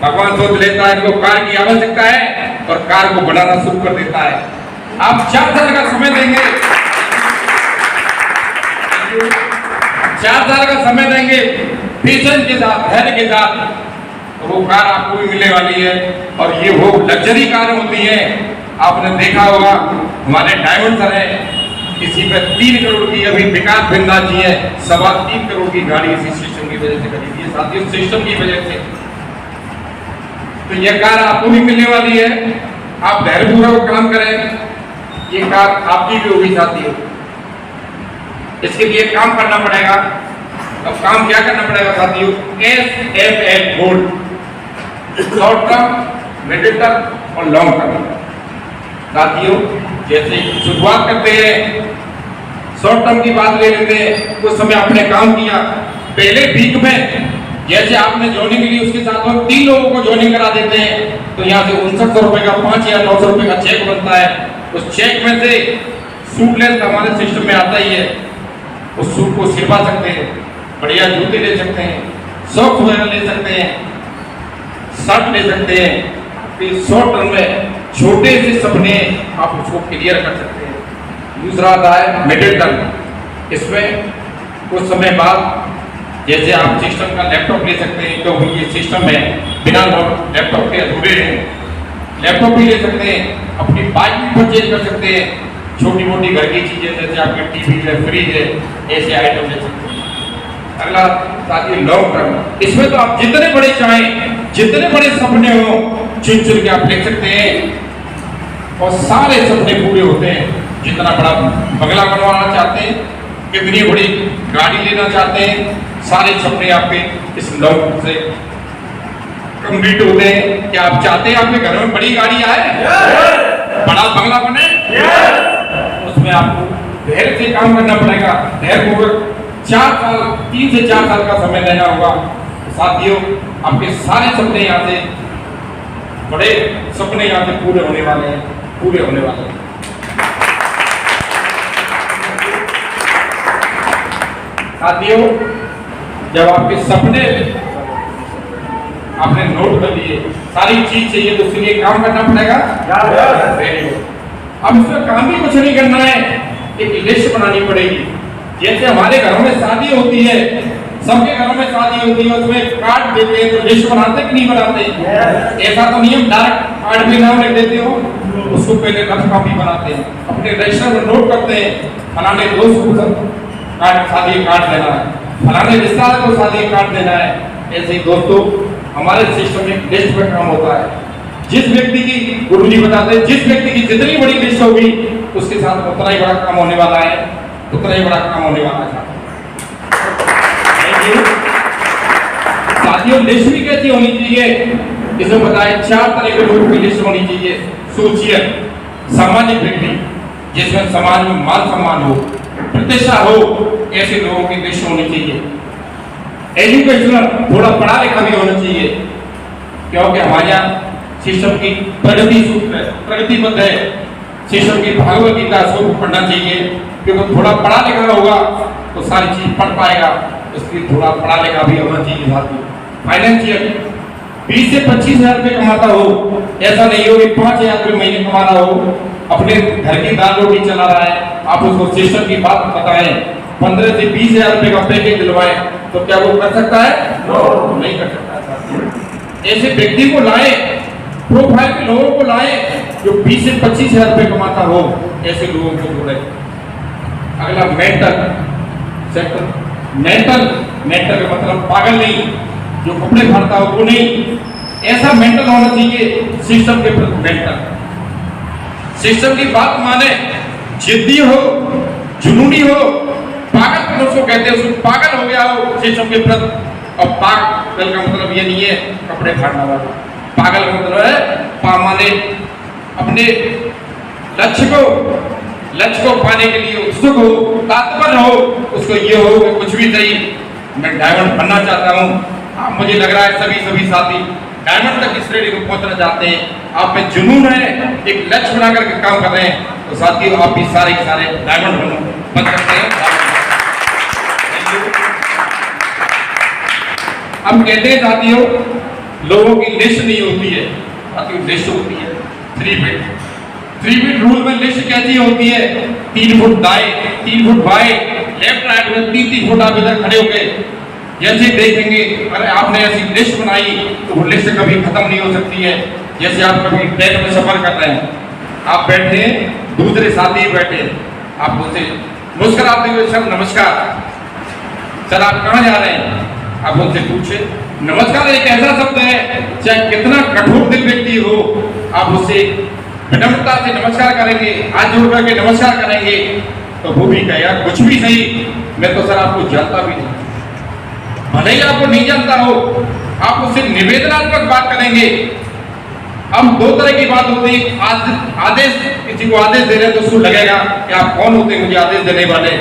भगवान सोच लेता है इनको कार की आवश्यकता है और कार को बनाना शुरू कर देता है। आप 4 साल का समय देंगे, 4 साल का समय देंगे पेशेंस के साथ, धैर्य के साथ, तो वो कार आपको भी मिलने वाली है। और ये वो लग्जरी कार होती है, आपने देखा होगा हमारे डायमंड सर है, किसी पे 3 करोड़ की अभी विकास बिंदा जी है 3.25 करोड़ की गाड़ी इसी सिस्टम की वजह से खरीदी है साथियों, सिस्टम की वजह से। तो यह कार आपको भी मिलने वाली है, आप धैर्यपूर्वक काम करें, ये कार आपकी भी होगी साथियों। इसके लिए काम करना पड़ेगा। अब काम क्या करना पड़ेगा साथियों? SML gold, short term, middle term और लॉन्ग टर्म। साथियों जैसे शुरुआत करते हैं, शॉर्ट टर्म की बात ले लेते हैं। कुछ समय आपने काम किया, पहले वीक में जैसे आपने ज्वाइनिंग ली, उसके साथ में 3 लोगों को ज्वाइनिंग करा देते हैं, तो यहाँ से 5900 रुपए का 5900 रुपए का चेक बनता है। उस चेक में से सूट लेंथ हमारे सिस्टम में आता ही है, उस सूट को सिलवा सकते हैं, बढ़िया जूते ले सकते हैं, सॉक्स वगैरह ले सकते हैं, शर्ट ले सकते हैं। तो शॉर्ट टर्म में छोटे से सपने आप उसको क्लियर कर सकते हैं। दूसरा आता है मिडिल टर्म। इसमें कुछ समय बाद जैसे आप सिस्टम का लैपटॉप ले सकते हैं, क्योंकि ये सिस्टम है बिना लैपटॉप के अधूरे हैं, लैपटॉप भी ले सकते हैं, अपनी बाइक भी परचेज कर सकते हैं, छोटी मोटी घर की चीजें जैसे आपके टीवी है, फ्रिज है, ऐसे आइटम ले सकते हैं। अगला साथी लॉन्ग टर्म। इसमें तो आप जितने बड़े चाहें, जितने बड़े सपने हो, चुन चुन के आप लिख सकते हैं और सारे सपने पूरे होते हैं। जितना बड़ा बंगला बनवाना चाहते हैं, कितनी बड़ी गाड़ी लेना चाहते हैं, सारे सपने आपके इस लॉन्ग से कंप्लीट होते हैं। क्या आप चाहते हैं आपके घर में बड़ी गाड़ी आए, बड़ा बंगला बने? उसमें आपको धैर्य से काम करना पड़ेगा, धैर्यपूर्वक 4 साल, 3 से 4 साल का समय लेना होगा। साथियों आपके सारे सपने यहाँ से, बड़े सपने यहाँ से पूरे होने वाले हैं, पूरे होने वाले हैं। साथियों जब आपके सपने आपने नोट कर लिए, सारी चीज चाहिए, तो उसके लिए काम करना पड़ेगा। अब इसमें काम भी कुछ नहीं करना है, एक लिस्ट बनानी पड़ेगी। जैसे हमारे घरों में शादी होती है, सबके घरों में शादी होती है, उसमें कार्ड देते हैं, तो लिस्ट बनाते कि नहीं बनाते? ऐसा तो नियम डायरेक्ट कार्ड में नाम लिख देते हो, उसको पहले रफ कॉपी बनाते हैं, अपने रजिस्टर में नोट करते हैं, फलाने दोस्त को कार्ड शादी कार्ड देना है, फलाने रिश्तेदार को शादी कार्ड देना है। ऐसे ही दोस्तों हमारे सिस्टम में लिस्ट पर काम होता है। जिस व्यक्ति की, गुरुजी बताते हैं, जिस व्यक्ति की जितनी बड़ी लिस्ट होगी उसके साथ उतना ही बड़ा काम होने वाला है, उतना ही बड़ा काम होने वाला है। साथियों लिस्ट भी कैसी होनी चाहिए? इसमें बताया 4 तरह के लोगों की लिस्ट होनी चाहिए। सोचिए, सामान्य व्यक्ति जिसमें समाज में मान सम्मान हो, प्रतिष्ठा हो, ऐसे लोगों की लिस्ट होनी चाहिए। एजुकेशनल, थोड़ा पढ़ा लिखा भी होना चाहिए, क्योंकि हमारे यहाँ सिस्टम की प्रगति सूत्र है, प्रगतिबद्ध है, सिस्टम की भागवत गीता स्वरूप पढ़ना चाहिए, क्योंकि थोड़ा पढ़ा लिखा होगा तो सारी चीज पढ़ पाएगा। इसलिए थोड़ा पढ़ा लिखा भी होना चाहिए साथी। फाइनेंशियल 20 से 25 हजार रुपये कमाता हो, ऐसा नहीं हो कि 5,000 रुपये महीने कमा रहा हो, अपने घर की दाल रोटी चला रहा है, आप उसको सिस्टम की बात बताएं, 15 से 20 हजार रुपये का पैकेज दिलवाएं, तो क्या वो कर सकता है? नहीं कर सकता। ऐसे व्यक्ति को लाए, प्रोफाइल के लोगों को लाए जो 20 से 25 हजार रुपये कमाता हो, ऐसे लोगों को जोड़े। अगला मेंटल सेक्टर। मेंटल का मतलब पागल नहीं, जो कपड़े फाड़ता हो वो नहीं, ऐसा मेंटल होना चाहिए सिस्टम के प्रति, मेंटल सिस्टम की बात माने, जिद्दी हो, जुनूनी हो, पागल उसको कहते हैं, उसको पागल हो गया हो सिस्टम के प्रति। और पागल का मतलब ये नहीं है कपड़े फाड़ने वाला, पागल का मतलब है माने अपने लक्ष्य को पाने के लिए उत्सुक हो, तात्पर हो, उसको ये हो कि कुछ भी सही मैं डायमंड बनना चाहता हूँ। मुझे लग रहा है सभी साथी डायमंड तक इस श्रेणी को पहुंचना चाहते हैं, आप में जुनून है, एक लक्ष्य बना करके काम कर रहे हैं, तो साथियों आप भी सारे डायमंड बन सकते हैं। हम कहते हैं साथियों लोगों की लिस्ट नहीं होती है, साथियों लिस्ट होती है 3 फीट रूल में। लिस्ट कैसी होती है? 3 फुट दाएं, 3 फुट बाएं, लेफ्ट राइट में 3 फुट आप इधर खड़े होके जैसे देखेंगे। अरे आपने ऐसी लिस्ट बनाई तो वो लिस्ट कभी खत्म नहीं हो सकती है। जैसे आप कभी ट्रेन में सफर कर रहे हैं, आप बैठे हैं, दूसरे साथी बैठे, आप उनसे मुस्कुराते हुए सर नमस्कार, सर आप कहाँ जा रहे हैं? आप उनसे पूछे। नमस्कार एक ऐसा शब्द है, चाहे कितना कठोर दिल व्यक्ति हो, आप उससे विनम्रता से नमस्कार करेंगे, हाथ जोड़ करके नमस्कार करेंगे, तो वो भी कहेगा कुछ भी सही, मैं तो सर आपको जानता भी नहीं। भले ही आपको नहीं जानता हो, आप उससे निवेदनात्मक बात करेंगे। अब 2 तरह की बात होती है, आदेश, किसी को आदेश दे रहे तो उसको लगेगा कि आप कौन होते हैं मुझे आदेश देने वाले।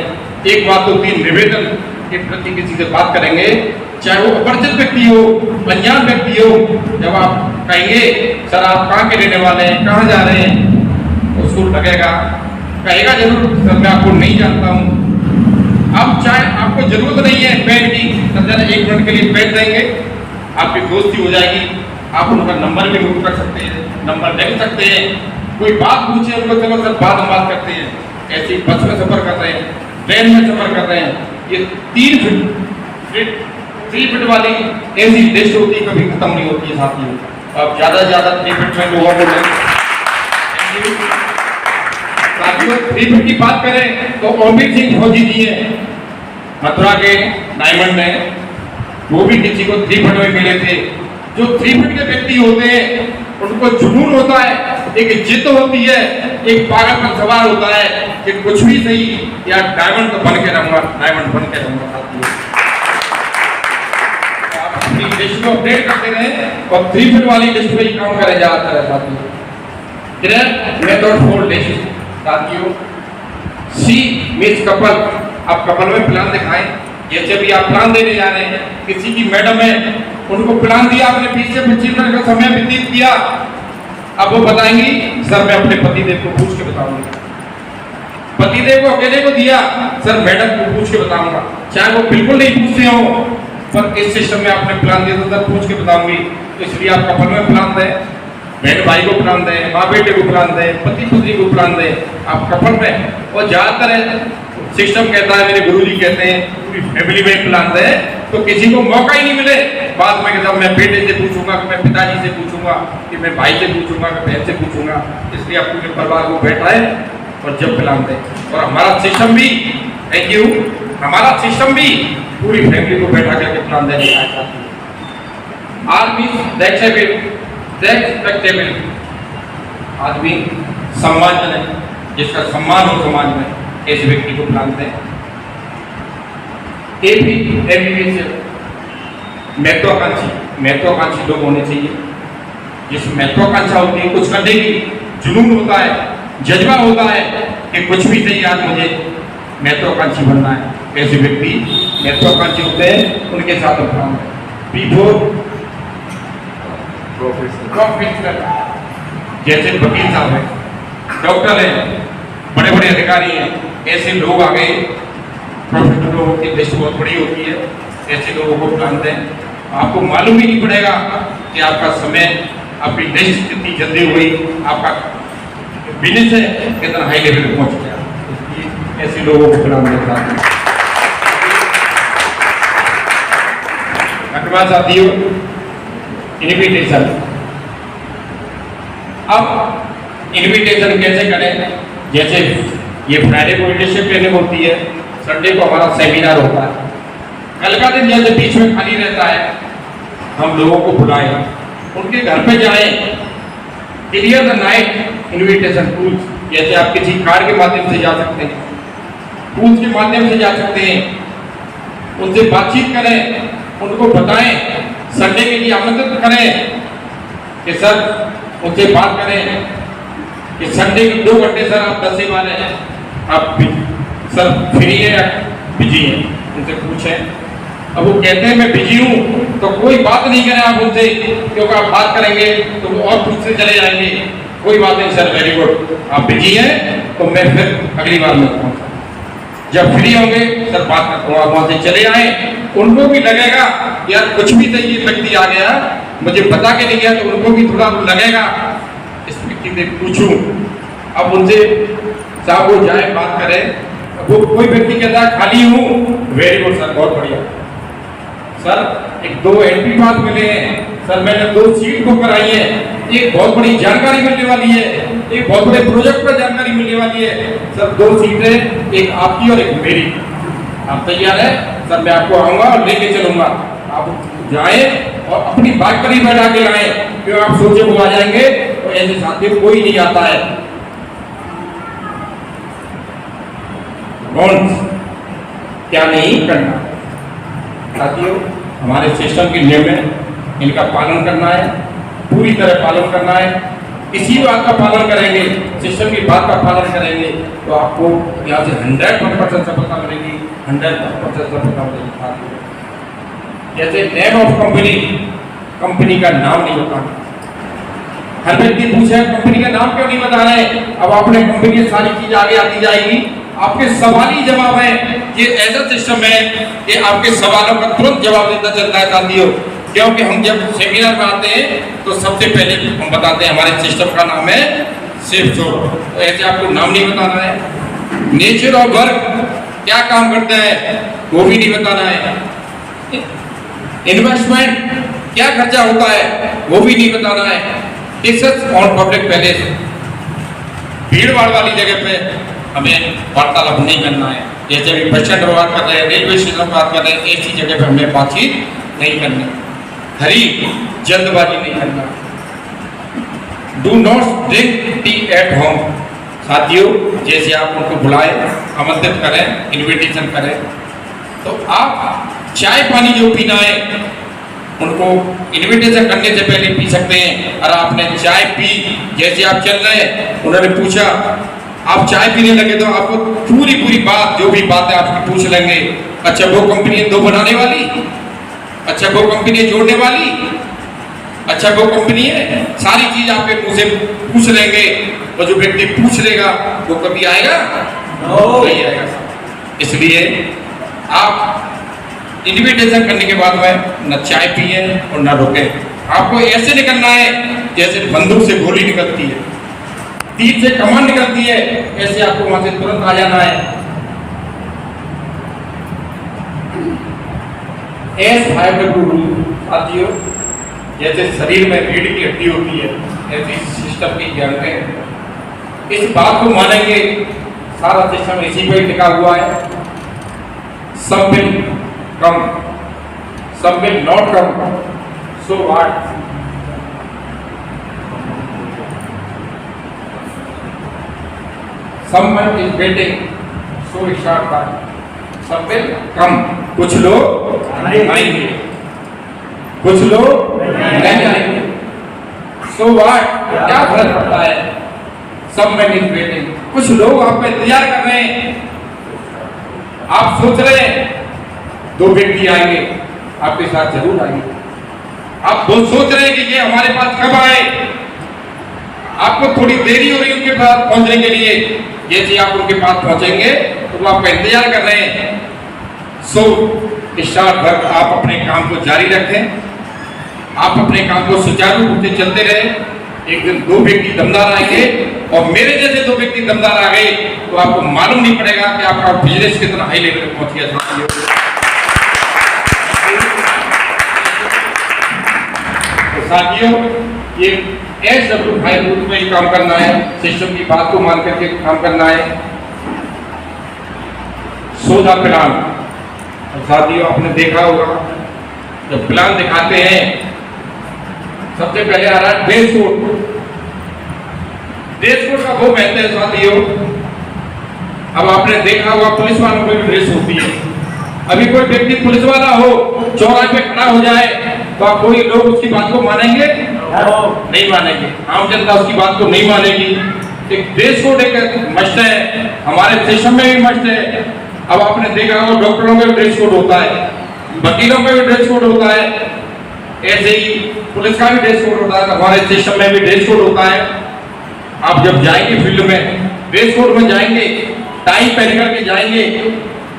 एक बात होती है निवेदन के प्रति किसी से बात करेंगे, चाहे वो अपरिचित व्यक्ति हो, अनजान व्यक्ति हो, जब आप कहेंगे सर आप कहाँ के रहने वाले हैं, कहाँ जा रहे हैं, उसको लगेगा, कहेगा जरूर सर मैं आपको नहीं जानता हूँ। अब चाहे आपको जरूरत नहीं है पेन की, सर जरा 1 मिनट के लिए पेन देंगे, आपकी दोस्ती हो जाएगी, आप उनका नंबर भी नोट कर सकते हैं, नंबर लिख सकते हैं, कोई बात पूछे उनको, चलो सर बाद में बात करते हैं। ऐसे बस में सफर कर रहे हैं, ट्रेन में सफर कर रहे हैं, ये 3 फीट वाली ऐसी लिस्ट होती है, कभी खत्म नहीं होती है साथियों। अब ज्यादा से ज्यादा 3 फीट में लोगों को साथियों 3 फीट की बात करें तो अमृत सिंह फौजी जी है मथुरा के डायमंड में, वो भी किसी को 3 फीट में मिले थे। जो 3 फीट के व्यक्ति होते हैं उनको जुनून होता है, एक जिद होती है, एक पागलपन सवार होता है कि कुछ भी सही या डायमंड तो बन के रहूंगा, डायमंड बन के रहूंगा साथियों। आप अपनी लिस्ट को अपडेट करते रहें और 3 फीट वाली लिस्ट पे ही काम करें जाता है साथियों। मेथड फॉर लिस्ट साथियों, सी मीन्स कपल। आप कपल में प्लान दिखाएं, जैसे भी आप प्लान देने जा रहे हैं, किसी की मैडम है उनको प्लान दिया, आपने 20 मिनट का समय व्यतीत किया, अब वो बताएंगी सर मैं अपने पतिदेव को पूछ के बताऊंगा। पतिदेव को अकेले को दिया, सर मैडम को पूछ के बताऊंगा, चाहे वो बिल्कुल नहीं पूछते हो, पर इस सिस्टम में आपने प्लान दिया तो सर पूछ के बताऊंगी। तो इसलिए आप कपल में प्लान दें, बहन भाई को प्लान दें, माँ बेटे को प्लान दें, पति पत्नी को प्लान दें, आप कपल में। और ज्यादातर सिस्टम कहता है, मेरे गुरुजी कहते हैं पूरी फैमिली में प्लान दें, तो किसी को मौका ही नहीं मिले बाद में कि मैं बेटे से पूछूंगा, कि मैं पिताजी से पूछूंगा, कि मैं भाई से पूछूंगा, कि बहन से पूछूंगा। इसलिए आप पूरे परिवार को बैठाएं और जब प्लान दें। और हमारा सिस्टम भी, थैंक यू, हमारा सिस्टम भी पूरी फैमिली को बैठा करके प्लान देने का है। आदमी रेस्पेक्टेबल, आदमी सम्मानजनक, जिसका सम्मान हो समाज में, ऐसे व्यक्ति को प्लान दें। महत्वाकांक्षी लोग होने चाहिए, जिसमें महत्वाकांक्षा होती है, कुछ करने की जुनून होता है, जज्बा होता है कि कुछ भी चाहिए, आज मुझे महत्वाकांक्षी बनना है। ऐसे व्यक्ति महत्वाकांक्षी होते हैं, उनके साथ प्लान है। प्रोफेशनल, जैसे वकील साहब हैं, डॉक्टर हैं, बड़े बड़े अधिकारी हैं, ऐसे लोग आ गए, प्रोफेशनल लोगों की लिस्ट बहुत बड़ी होती है, ऐसे लोगों को प्लान दें। आपको मालूम ही नहीं पड़ेगा कि आपका समय, आपकी लिस्ट कितनी जल्दी हुई, आपका बिजनेस है कितना हाई लेवल पे पहुंच गया। ऐसे लोगों को प्लान दें। धन्यवाद साथियों। इन्विटेशन, अब इन्विटेशन कैसे करें? जैसे ये फ्राइडे को लीडरशिप ट्रेनिंग होती है, संडे को हमारा सेमिनार होता है, कल का दिन जैसे बीच में खाली रहता है, हम लोगों को बुलाएं, उनके घर पे जाएं, clear the night invitation tools, जैसे आप किसी कार के माध्यम से जा सकते हैं, टूल्स के माध्यम से जा सकते हैं, उनसे बातचीत करें, उनको बताएं, संडे के लिए आमंत्रित करें कि सर उनसे बात करें कि संडे के 2 घंटे सर आप 10 से 12 हैं, आप सर फ्री है या बिजी हैं, उनसे पूछें। अब वो कहते हैं मैं बिजी हूँ, तो कोई बात नहीं करें आप उनसे, क्योंकि आप बात करेंगे तो वो और पूछते चले जाएंगे, कोई बात नहीं सर वेरी गुड, आप बिजी हैं तो मैं फिर अगली बार मिलता हूँ। जब फ्री होंगे सर बात करता हूँ, आप वहाँ से चले आए, उनको भी लगेगा यार कुछ भी तो ये व्यक्ति आ गया, मुझे बता के नहीं गया, तो उनको भी थोड़ा लगेगा इस व्यक्ति से पूछूं। अब उनसे साहब वो जाए बात करें, वो कोई व्यक्ति कहता है खाली हूँ, वेरी गुड सर बहुत बढ़िया सर, 1-2 एंट्री पास मिले हैं सर, मैंने 2 सीट बुक कराई है, एक बहुत बड़ी जानकारी मिलने वाली है, एक बहुत बड़े प्रोजेक्ट पर जानकारी मिलने वाली है सर, 2 सीटें, एक आपकी और एक मेरी, आप तैयार है सर, मैं आपको आऊंगा और लेके चलूंगा, आप जाएं और अपनी बाइक पर ही बैठा के लाएं, क्यों आप सोचे वो आ जाएंगे, तो ऐसे साथी कोई नहीं आता है। कौन क्या नहीं करना साथियों, हमारे सिस्टम के नियम है, इनका पालन करना है, पूरी तरह पालन करना है। इसी बात का पालन करेंगे, सिस्टम की बात का पालन करेंगे, तो आपको यहाँ से 100% सफलता मिलेगी, 100% सफलता मिलेगी। जैसे नेम ऑफ कंपनी, कंपनी का नाम नहीं बताना। हर व्यक्ति पूछे कंपनी का नाम क्यों नहीं बता रहे, अब आपने कंपनी की सारी चीज आगे आती जाएगी, आपके सवाल ही जवाब है। ये ऐसा सिस्टम है कि आपके सवालों का तुरंत जवाब देता चलता है साथियों, क्योंकि हम जब सेमिनार में आते हैं तो सबसे पहले हम बताते हैं हमारे सिस्टम का नाम है सेफ जोन, तो ऐसे आपको नाम नहीं बताना है। नेचर ऑफ वर्क, क्या काम करता है वो भी नहीं बताना है। इन्वेस्टमेंट, क्या खर्चा होता है वो भी नहीं बताना है। केसेस ऑन पब्लिक पैलेस, भीड़ भाड़ वाली जगह पे हमें वार्तालाप नहीं करना है, जैसे भी बस स्टैंड पर बात कर रहे हैं, रेलवे स्टेशन पर बात कर रहे हैं, ऐसी जगह पे हमें बातचीत नहीं करनी, हरी जल्दबाजी नहीं करना। Do not drink tea at home, साथियों जैसे आप उनको बुलाएं, आमंत्रित करें, इनविटेशन करें, तो आप चाय पानी जो पीना है उनको इनविटेशन करने से पहले पी सकते हैं। और आपने चाय पी, जैसे आप चल रहे हैं, उन्होंने पूछा, आप चाय पीने लगे तो आपको पूरी बात, जो भी बात है आपकी पूछ लेंगे। अच्छा वो कंपनी है 2 बनाने वाली, अच्छा वो कंपनी है जोड़ने वाली, अच्छा वो कंपनी है, सारी चीज आपके मुंह से पूछ लेंगे। और जो व्यक्ति पूछ लेगा वो कभी आएगा नहीं आएगा। इसलिए आप इनविटेशन करने के बाद में न चाय पिए और न रुके, आपको ऐसे निकलना है जैसे बंदूक से गोली निकलती है, तीर से कमान निकलती है, ऐसे आपको वहां से तुरंत आ जाना है। साथियों जैसे शरीर में रीढ़ की हड्डी होती है, ऐसी सिस्टम की जानते हैं, इस बात को मानेंगे, सारा सिस्टम इसी पे टिका हुआ है। सब विल कम, सब will not come, so what, someone is waiting, so start that, सब विल कम, कुछ लोग आएंगे, कुछ लोग नहीं आएंगे, सो व्हाट, क्या फर्क पड़ता है। someone is waiting, कुछ लोग आपका इंतजार कर रहे हैं, आप सोच रहे हैं 2 व्यक्ति आएंगे, आपके साथ जरूर आएंगे, आप बहुत सोच रहे हैं कि ये हमारे पास कब आए, आपको थोड़ी देरी हो रही है उनके पास पहुंचने के लिए, जैसे आप उनके पास पहुंचेंगे तो वो आपका इंतजार कर रहे हैं। सो स्टार्ट वर्क, आप अपने काम को जारी रखें, आप अपने काम को सुचारू रूप से चलते रहे। एक दिन 2 व्यक्ति दमदार आएंगे, और मेरे जैसे 2 व्यक्ति दमदार आ गए तो आपको मालूम नहीं पड़ेगा कि आपका बिजनेस कितना हाई लेवल पे पहुंच गया। तो साथियों ये SW5 रूट में ही काम करना है, सिस्टम की बात को मान करके काम करना है। सोधा प्लान, साथियों आपने देखा होगा जब प्लान दिखाते हैं सबसे पहले आ रहा है ड्रेस कोड। ड्रेस कोड का वो महत्व है साथियों। अब आपने देखा होगा पुलिस वालों की ड्रेस होती है। अभी कोई व्यक्ति पुलिस वाला हो, चौराहे पे खड़ा हो जाए तो आप कोई लोग उसकी बात को मानेंगे? नहीं मानेंगे। आम जनता उसकी बात को नहीं मानेगी। एक ड्रेस कोड एक मस्ट है, हमारे सिस्टम में भी मस्ट है। अब आपने देखा होगा डॉक्टरों का भी ड्रेस कोड होता है, वकीलों का भी ड्रेस कोड होता है, ऐसे ही पुलिस का भी ड्रेस कोड होता है, हमारे सिस्टम में भी ड्रेस कोड होता है। आप जब जाएंगे फील्ड में, ड्रेस कोड में जाएंगे, टाई पहन करके जाएंगे,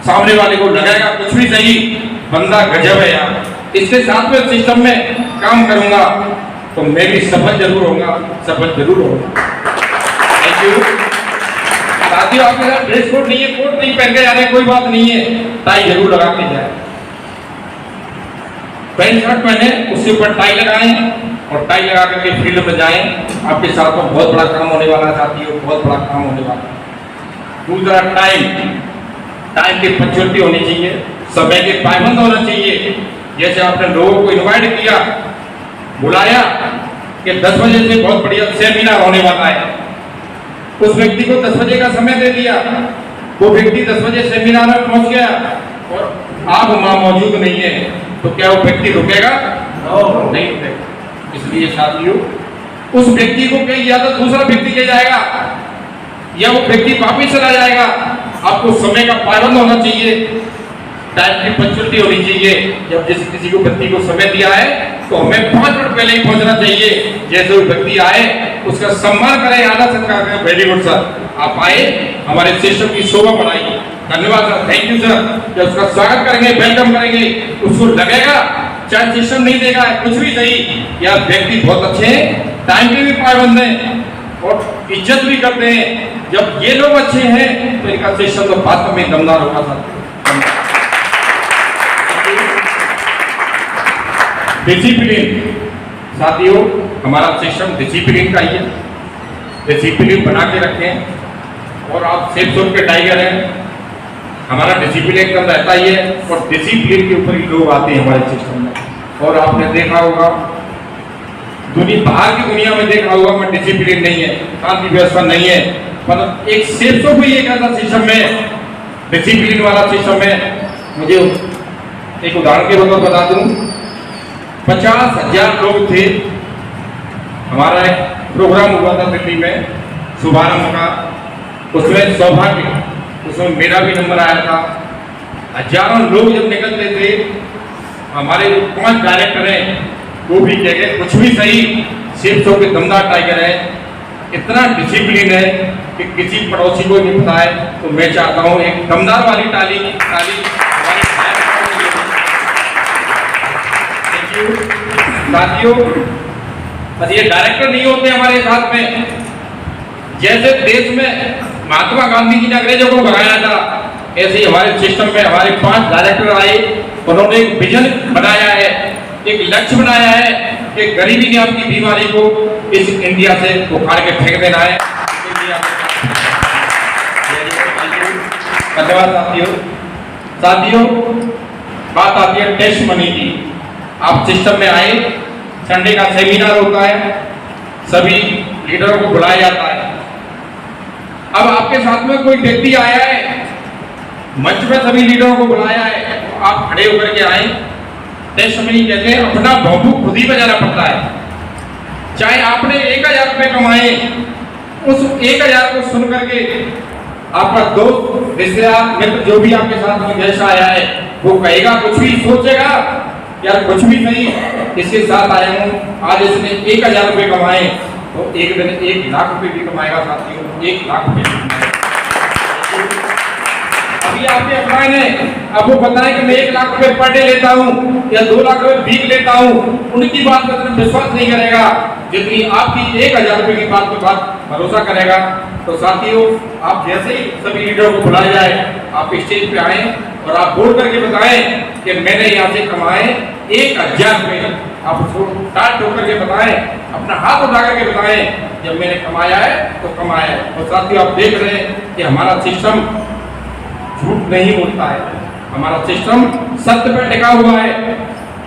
सामने वाले को लगेगा कुछ भी सही, बंदा गजब है यार, इसके साथ में सिस्टम में काम करूंगा तो मैं भी सफल जरूर होऊंगा, सफल जरूर होऊंगा। Thank you. साथियों, आपके साथ ड्रेस कोड नहीं है, कोट नहीं पहन के जा रहे, कोई बात नहीं है, टाई जरूर लगा के जाए। पैंट शर्ट पहने, उसके ऊपर टाई लगाएं और टाई लगा करके फील्ड में जाएं। आपके साथ में बहुत बड़ा काम होने वाला है साथियों, बहुत बड़ा काम होने वाला है। दूसरा, टाइम की पंक्चुअलिटी होनी चाहिए, समय के पाबंद होना चाहिए। जैसे आपने लोगों को इनवाइट किया, बुलाया कि 10 बजे से बहुत बढ़िया सेमिनार होने वाला है, उस व्यक्ति को 10 बजे का समय दे दिया, वो व्यक्ति 10 बजे सेमिनार में पहुंच गया और आप वहां मौजूद नहीं है, तो क्या वो व्यक्ति रुकेगा? नहीं रुकेगा। इसलिए साथियों, उस व्यक्ति को कहीं या तो दूसरा व्यक्ति ले जाएगा या वो व्यक्ति वापिस चला जाएगा। आपको समय का पाबंद होना चाहिए, टाइम की पंक्चुअलिटी होनी चाहिए। जब जिस किसी को व्यक्ति को समय दिया है तो हमें 5 मिनट पहले ही पहुंचना चाहिए। जैसे वो व्यक्ति आए उसका सम्मान करें, आदर सत्कार करें। वेरी गुड सर, आप आए, हमारे सिस्टम की शोभा बढ़ाई। धन्यवाद सर, थैंक यू सर। जब उसका स्वागत करेंगे, वेलकम करेंगे, उसको लगेगा चाहे सिस्टम नहीं देगा कुछ भी सही, या व्यक्ति बहुत अच्छे हैं, टाइम के भी पाबंद हैं और इज्जत भी करते हैं। जब ये लोग अच्छे हैं तो इनका सिस्टम तो वास्तव में दमदार होगा सर। डिसिप्लिन साथियों, हमारा सिस्टम डिसिप्लिन का ही है। डिसिप्लिन बना के रखें और आप सेफ जोन के टाइगर हैं। हमारा डिसिप्लिन एकदम रहता ही है और डिसिप्लिन के ऊपर ही लोग आते हैं हमारे सिस्टम में। और आपने देखा होगा बाहर की दुनिया में देखा होगा मैं डिसिप्लिन नहीं है, शांति व्यवस्था नहीं है, मतलब एक सेफ जोन भी एक ऐसा सिस्टम है, डिसिप्लिन वाला सिस्टम है। मुझे एक उदाहरण के बतौर बता दूं, 50,000 लोग थे। हमारा एक प्रोग्राम हुआ था दिल्ली में शुभारंभ का, उसमें सौभाग्य, उसमें मेरा भी नंबर आया था। हजारों लोग जब निकलते थे, हमारे जो 5 डायरेक्टर हैं वो भी कह गए कुछ भी सही, सेफ जोन के दमदार टाइगर है, इतना डिसिप्लिन है कि किसी पड़ोसी को नहीं पता है। तो मैं चाहता हूँ एक दमदार वाली ताली हमारे साथियों। बस ये डायरेक्टर नहीं होते हमारे साथ में, जैसे देश में महात्मा गांधी जी ने अंग्रेजों को भगाया था, ऐसे ही हमारे सिस्टम में हमारे 5 डायरेक्टर आए, उन्होंने एक विजन बनाया है, एक लक्ष्य बनाया है कि गरीबी नाम की बीमारी को इस इंडिया से उखाड़ के फेंक देना है। धन्यवाद साथियों, बात आती है टेस्ट मनी की। आप सिस्टम में आए, संडे का सेमिनार होता है, सभी लीडरों को बुलाया जाता है। अब आपके साथ में कोई व्यक्ति आया है, मंच में सभी लीडरों को बुलाया है, तो आप खड़े होकर के आए। टेस्ट मनी कहते हैं अपना भौंकू खुद ही बजाना पड़ता है। चाहे आपने 1000 रुपये कमाए, उस 1000 को सुन करके आपका दोस्त, रिश्तेदार, मित्र जो भी आपके साथ में गेस्ट आया है, वो कहेगा कुछ भी, सोचेगा यार कुछ भी नहीं, इसके साथ आया हूँ, आज इसने 1000 रुपये कमाए तो एक दिन 1 लाख रुपये भी कमाएगा साथियों, 1 लाख रुपये। अभी आपने अप्लाई ने, अब वो बताएं कि मैं 1 लाख रुपए पर डे लेता हूँ या 2 लाख रुपए वीक लेता हूँ, उनकी बात पर इतना विश्वास नहीं करेगा जितनी आपकी 1000 रुपए की बात पर भरोसा करेगा। तो साथियों, आप जैसे ही सभी लीडरों को बुलाया जाए, आप स्टेज पे आए और आप बोल करके बताएं कि मैंने यहाँ से कमाए 1000 रुपए। आप उसको टाट ठोक करके बताएं, अपना हाथ उठा करके बताएं जब मैंने कमाया है तो कमाया है। और साथियों, आप देख रहे हैं कि हमारा सिस्टम झूठ नहीं बोलता है, हमारा सिस्टम सत्य पर टिका हुआ है।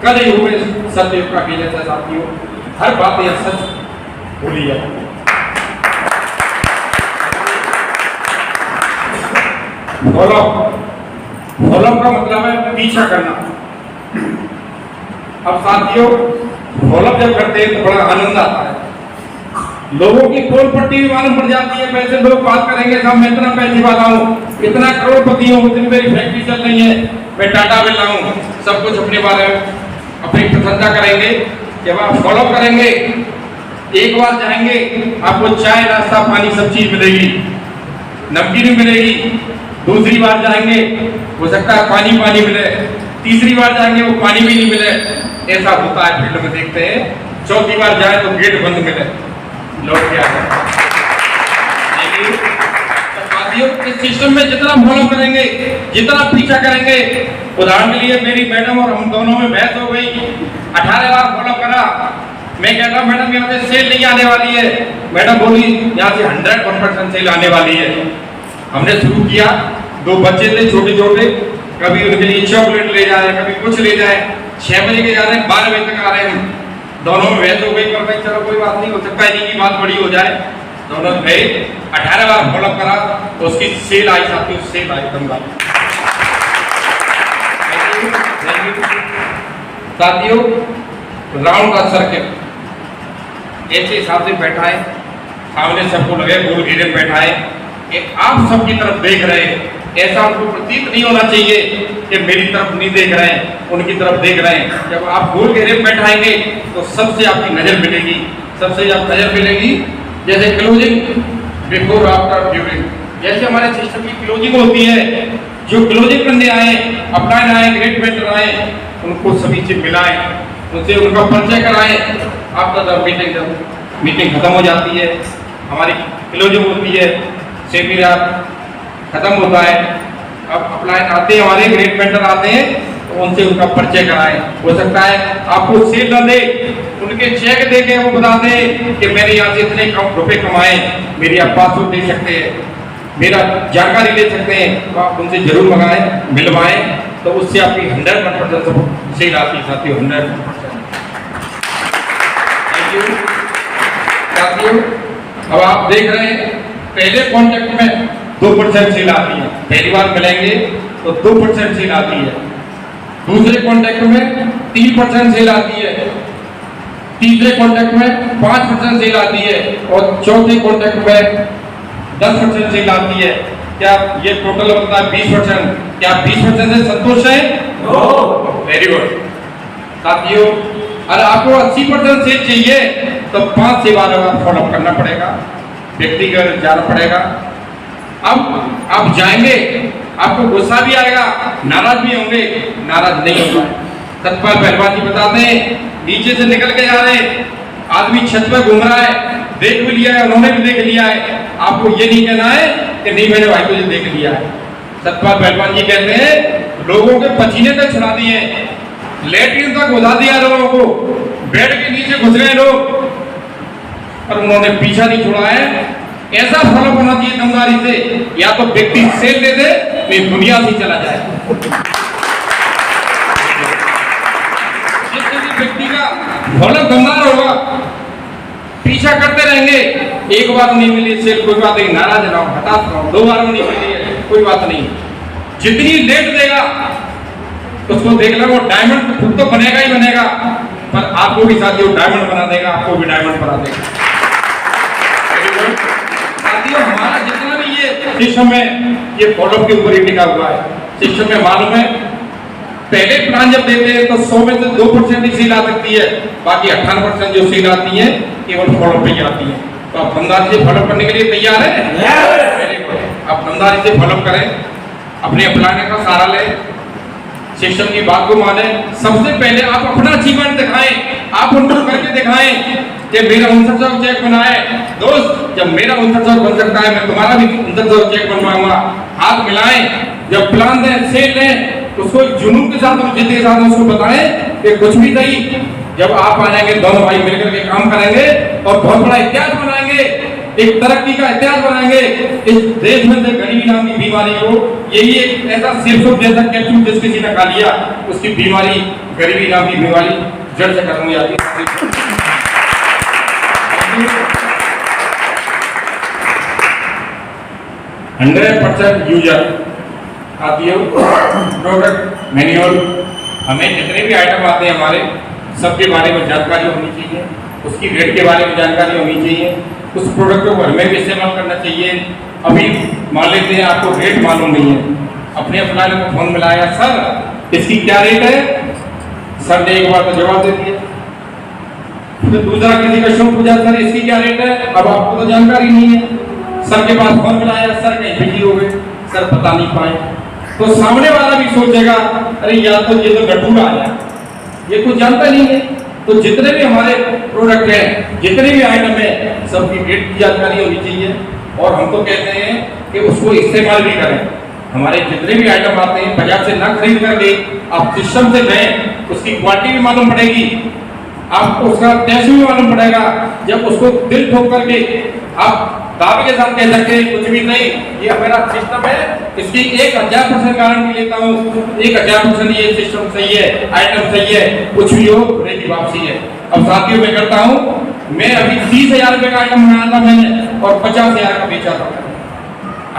कल युग में सत्य युग का कीजिए साथियों। हर बात यह सच बोली है। फॉलो का मतलब है पीछा करना। अब साथियों फॉलो जब करते हैं तो बड़ा आनंद आता है, लोगों की पोल पट्टी भी मालूम पड़ जाती है। वैसे लोग बात करेंगे साहब मैं इतना पैसे वाला हूँ, इतना करोड़पति हूँ, इतनी मेरी फैक्ट्री चल रही है, मैं टाटा बिरला हूँ, सब कुछ अपने बारे में अपनी प्रशंसा करेंगे। जब आप फॉलो करेंगे, एक बार जाएंगे आपको चाय नाश्ता पानी सब चीज मिलेगी, नमकीन भी मिलेगी। दूसरी बार जाएंगे हो सकता है पानी पानी मिले, तीसरी बार जाएंगे वो पानी भी नहीं मिले, ऐसा होता है फील्ड में देखते हैं। चौथी बार जाए तो गेट बंद मिले, लौट के आ जाए। इस सिस्टम में जितना फॉलो करेंगे, जितना पीछा करेंगे, उदाहरण के लिए मेरी मैडम और हम दोनों में बहस हो गई, 18 बार फॉलो करा। मैं कहता मैडम यहाँ से सेल नहीं आने वाली है, मैडम बोली यहाँ से 100% सेल आने वाली है। हमने शुरू किया, 2 बच्चे थे छोटे छोटे, कभी उनके लिए चॉकलेट ले जाए, कभी कुछ ले जाए। 6 बजे के जा रहे हैं, 12 बजे तक आ रहे हैं, दोनों में बहस हो गई। पर भाई चलो कोई बात नहीं, हो सकता है इनकी बात बड़ी हो जाए। दोनों गए, 18 बार फॉलो करा तो उसकी सेल आई साथियों, सेल आई दमदार। साथियों राउंड का सर्किट ऐसे हिसाब से बैठा है, सामने सबको लगे गोल घेरे में बैठा है कि आप सबकी तरफ देख रहे हैं। ऐसा उनको प्रतीत नहीं होना चाहिए कि मेरी तरफ नहीं देख रहे हैं, उनकी तरफ देख रहे हैं। जब आप गोल घेरे में बैठाएंगे तो सबसे आपकी नजर मिलेगी, सबसे आप नजर मिलेगी। जैसे क्लोजिंग, बिफोर, आफ्टर, ड्यूरिंग, जैसे हमारे सिस्टम की क्लोजिंग होती है। जो क्लोजिंग करने आए, अपलाइन आए, ग्रेड मेंटर आए, उनको सभी से मिलाएं, उनसे उनका परिचय कराएं। आपका मीटिंग खत्म हो जाती है, हमारी क्लोजिंग होती है, सेमिनार खत्म होता है। अब अपलाइन आते हैं, हमारे ग्रेड मेंटर आते हैं, तो उनसे उनका परिचय कराएं। हो सकता है आपको सेल न दे, उनके चेक दे के वो बता दें कि मैंने यहाँ से इतने कम रुपए कमाए, मेरी आप पासबुक दे सकते हैं, मेरा जानकारी ले सकते हैं, तो आप उनसे जरूर मंगाएं, मिलवाएं, तो उससे आपकी 100% सेल आती है साथियों, 100%। थैंक यू साथियों। अब आप देख रहे हैं पहले कॉन्टेक्ट में 2% सेल आती है, पहली बार मिलेंगे तो 2% सेल आती है। दूसरे कॉन्टेक्ट में 3% सेल आती है, तीसरे कॉन्टेक्ट में 5% सेल आती है, और चौथे कॉन्टेक्ट में 10% सेल आती है। क्या ये टोटल बनता है 20%? क्या 20% से संतोष है? वेरी गुड साथियों। अगर आपको 80% सेल चाहिए तो 5 से 12 बार फॉलो करना पड़ेगा, व्यक्तिगत जाना पड़ेगा। अब आप जाएंगे, आपको गुस्सा भी आएगा, नाराज भी होंगे, नाराज नहीं होगा। सतपाल पहलवान जी बताते हैं, नीचे से निकल के जा रहे हैं, आदमी छत पर घूम रहा है, देख भी लिया है, उन्होंने भी देख लिया है, आपको ये नहीं कहना है कि नहीं मैंने भाई तुझे देख लिया है। सतपाल पहलवान जी कहते हैं लोगों के पसीने तक छुड़ा दिए, लेटरिन तक घुसा दिया लोगों को, बेड के नीचे घुस गए लोग, पर उन्होंने पीछा नहीं छोड़ा है। ऐसा फॉलो करना चाहिए दमदारी से, या तो व्यक्ति सेल ले दे, नहीं दुनिया से चला जाए। जिस व्यक्ति का फॉलो दमदार होगा, पीछा करते रहेंगे, एक बार नहीं मिली सेल कोई बात नहीं, नाराज ना हो, हताश ना हो, 2 बार में नहीं मिली है कोई बात नहीं, जितनी लेट देगा उसको देख लो, वो डायमंड खुद तो बनेगा ही बनेगा, पर आपको भी साथियों डायमंड बना देगा, आपको भी डायमंड बना देगा। साथियों हमारा जितना भी ये सिस्टम है, ये फॉलो के ऊपर ही टिका हुआ है। सिस्टम में मालूम है पहले प्लान जब देते हैं तो 100 में से 2% ही सेल आ सकती है, बाकी 98% जो सेल आती है केवल फॉलो पे ही आती है। तो आप दमदारी से फॉलो करने के लिए तैयार हैं? आप दमदारी से फॉलो करें, अपने अपलाने का सहारा लें, सिस्टम की बात को माने। सबसे पहले आप अपना अचीवमेंट दिखाएं, आप उनको करके दिखाएं कि मेरा 59 चेक बना है। दोस्त जब मेरा 59 बन सकता है, मैं तुम्हारा भी 59 चेक बनवाऊंगा। हाथ मिलाएं, जब प्लान दें, सेल लें, उसको जुनून के साथ और जिद के साथ उसको बताएं कि कुछ भी नहीं, जब आप आ जाएंगे दोनों भाई मिलकर के काम करेंगे और बहुत बड़ा इतिहास बनाएंगे, एक तरक्की का इतिहास बनाएंगे। इस देश में से गरीबी नाम की बीमारी को, यही एक ऐसा सिरसुख जैसा कैप्सूल जिस किसी ने खा लिया, उसकी बीमारी, गरीबी नाम की बीमारी जड़ से खत्म हो जाती है। 100% यूजर साथियों प्रोडक्ट मैनुअल, हमें जितने भी आइटम आते हैं हमारे सबके बारे में जानकारी होनी चाहिए, उसकी रेट के बारे में जानकारी होनी चाहिए, उस प्रोडक्ट को घर में भी इस्तेमाल करना चाहिए। अभी मान लेते हैं आपको रेट मालूम नहीं है, अपने अपनाने को फोन मिलाया, सर इसकी क्या रेट है, सर ने एक बार तो जवाब दे दिया, फिर दूसरा किसी कस्टमर पूछा, सर इसकी क्या रेट है, अब आपको तो जानकारी नहीं है, सर के पास फोन मिलाया, सर कहीं बिजी हो गए, सर पता नहीं पाए, तो सामने वाला भी सोचेगा अरे यार तो ये तो गटूरा आया, ये कुछ जानता नहीं है। तो जितने भी हमारे प्रोडक्ट हैं, जितने भी आइटम है, सबकी रेट की जानकारी होनी चाहिए। और हम तो कहते हैं कि उसको इस्तेमाल भी करें। हमारे जितने भी आइटम आते हैं बाजार से ना खरीद करके आप सिस्टम से लें, उसकी क्वालिटी भी मालूम पड़ेगी, आपको उसका टेस्ट भी मालूम पड़ेगा। जब उसको दिल ठोक करके आप दावे के साथ कह सकते हैं कुछ भी नहीं, ये मेरा सिस्टम है, इसकी 1000% गारंटी लेता हूँ, 1000% ये सिस्टम सही है, आइटम सही है, कुछ भी हो मेरी वापसी है। अब साथियों मैं करता हूँ, मैं अभी 30,000 रुपए का आइटम मंगाया था मैंने और 50,000 का बेचा था।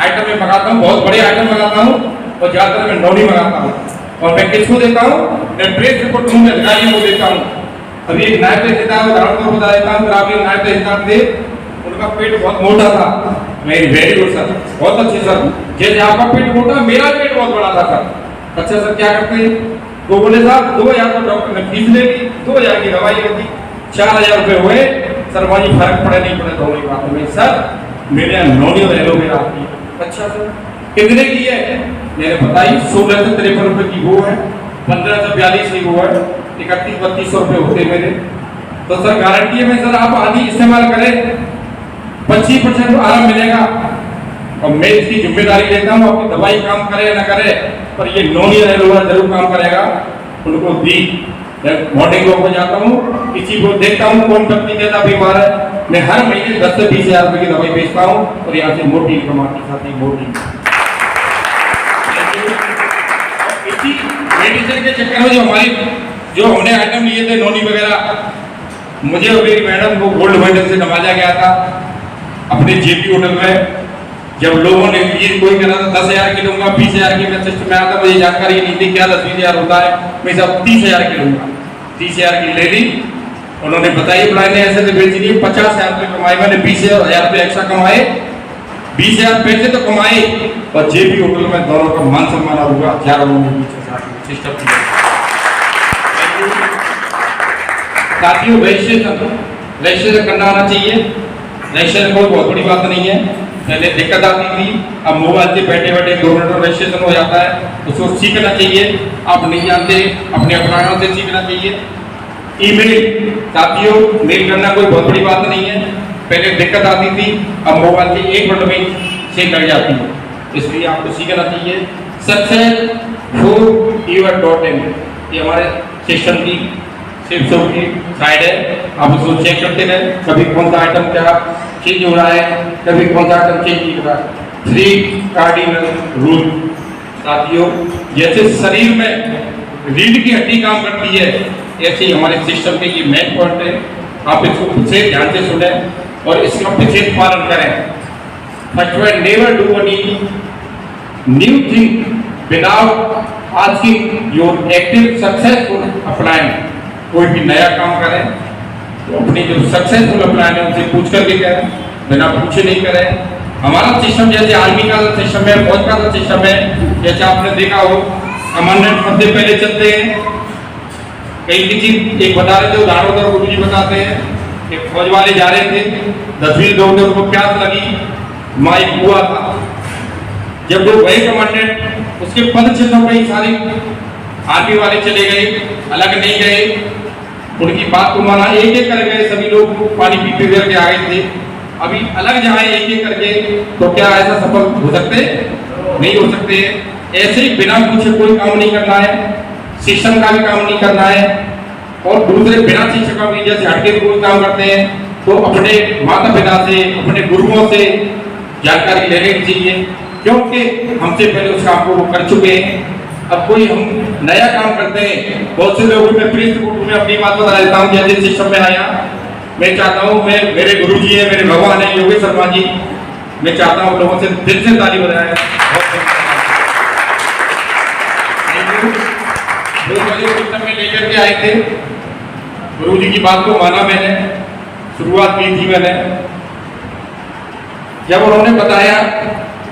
आइटम में मंगाता हूँ, बहुत बड़े आइटम मंगाता हूँ और ज्यादातर मैं नौनी मंगाता हूँ। और मैं किसको देता हूँ, मैं प्रेस रिपोर्ट में अधिकारियों को देता हूँ। अभी एक नायब तहसीलदार उदाहरण को बता देता हूँ, आप एक नायब तहसीलदार थे, उनका पेट बहुत मोटा था, वेरी गुड सर, बहुत अच्छे सर, जैसे आपका पेट मोटा मेरा पेट बहुत बड़ा था सर। अच्छा सर क्या करते हैं, तो बोले साहब 2,000 तो डॉक्टर ने फीस ले ली, 2,000 की दवाई होती, 4,000 रुपए हुए सर, वही फर्क पड़े नहीं पड़े दोनों बातों में, सर मेरे यहाँ नौनी और एलोवेरा आती है। अच्छा सर कितने की है, मैंने बताई 1653 रुपए की वो है, 1542 की वो है, 31-32 रुपए होते मेरे। तो सर गारंटी है मैं सर आप आदि इस्तेमाल करें 25% आराम मिलेगा। और मैं इसकी जिम्मेदारी लेता हूँ, आपकी दवाई काम करे या ना करे, पर ये नॉन एलोवेरा जरूर काम करेगा। उनको दी, मॉर्निंग वॉक में जाता हूँ, किसी को देखता हूँ कौन व्यक्ति कैसा बीमार है, मैं हर महीने 10 से 20,000 रुपए की दवाई बेचता हूँ और यहाँ से मोटी कमाती साथी मोटी। इसी मेडिसिन के चक्कर में जो हमने आइटम लिए थे नॉनी वगैरह, मुझे और मेरी मैडम को गोल्ड मेडल से नवाजा गया था अपने जेपी होटल में। जब लोगों ने ये कोई कह रहा था 10,000 की लूंगा, 20,000 की मैं सिस्टम में आता, मुझे जानकारी नहीं थी क्या 10-20,000 होता है, मैं सब 30,000 की लूंगा, 30,000 की ले ली। उन्होंने बताइए बुलाए ने ऐसे तो बेच दिए, 50,000 रुपये कमाए मैंने, 20,000 रुपये एक्स्ट्रा कमाए, 20,000 पैसे तो कमाए और जेपी होटल में दोनों का मान सम्मान हुआ 11 लोगों के बीच सिस्टम। साथियों रजिस्ट्रेशन करना आना चाहिए, रजिस्ट्रेशन कोई बहुत बड़ी बात नहीं है। पहले दिक्कत आती थी, अब मोबाइल से बैठे बैठे 2 मिनट में रजिस्ट्रेशन हो जाता है, उसको सीखना चाहिए। आप नहीं जानते अपने अपनानों से सीखना चाहिए। ईमेल साथियों मेल करना कोई बहुत बड़ी बात नहीं है, पहले दिक्कत आती थी, अब मोबाइल से 1 मिनट में से लग जाती है, इसलिए आपको सीखना चाहिए। success4your.in ये हमारे सिस्टम की टिप्सों की साइड है, आप उसको चेक करते रहे, कभी कौन सा आइटम क्या चेंज हो रहा है, कभी कौन सा आइटम चेंज नहीं हो रहा है। 3 कार्डिनल रूल साथियों, जैसे शरीर में रीढ़ की हड्डी काम करती है, ऐसे ही हमारे सिस्टम के ये मेन पॉइंट है। आप इसको विशेष ध्यान से सुने और इसका विशेष पालन करें। First one, never do any new thing without asking your active successful upline. कोई भी नया काम करें तो अपनी जो सक्सेसफुल अपलाइन है उनसे पूछ करके करें, बिना पूछे नहीं करें। हमारा सिस्टम जैसे आर्मी का सिस्टम है, फौज का सिस्टम है, जैसे आपने देखा हो कमांडेंट सबसे पहले चलते हैं। कई किसी एक बता रहे थे उदाहरण उधर गुरु जी बताते हैं कि फौज वाले जा रहे थे, 10वीं दौड़ में उनको प्यास लगी, माइक हुआ था, जब वो गए कमांडेंट उसके पद चिन्हों पर ही सारी आर्मी वाले चले गए, अलग नहीं गए, उनकी बात को माना, एक एक कर गए, सभी लोग पानी पीते करके आ गए थे। अभी अलग जाए एक एक करके तो क्या ऐसा सफल हो सकते नहीं हो सकते। ऐसे ही बिना पूछे कोई काम नहीं करना है, सिस्टम का भी काम नहीं करना है। और दूसरे बिना शिक्षकों की जैसे हटके कोई काम करते हैं तो अपने माता पिता से, अपने गुरुओं से जानकारी लेनी चाहिए, क्योंकि हमसे पहले उस काम को वो कर चुके हैं। अब कोई हम नया काम करते हैं, बहुत से लोगों में प्रेस रिपोर्ट में अपनी बात बता देता हूँ। जैसे सिस्टम में आया, मैं चाहता हूँ, मैं मेरे गुरु जी है, मेरे भगवान है योगेश शर्मा जी, मैं चाहता हूँ लोगों से दिल से ताली बजाएं। सिस्टम में लेकर के आए थे, गुरु जी की बात को माना मैंने, शुरुआत की थी मैंने। जब उन्होंने बताया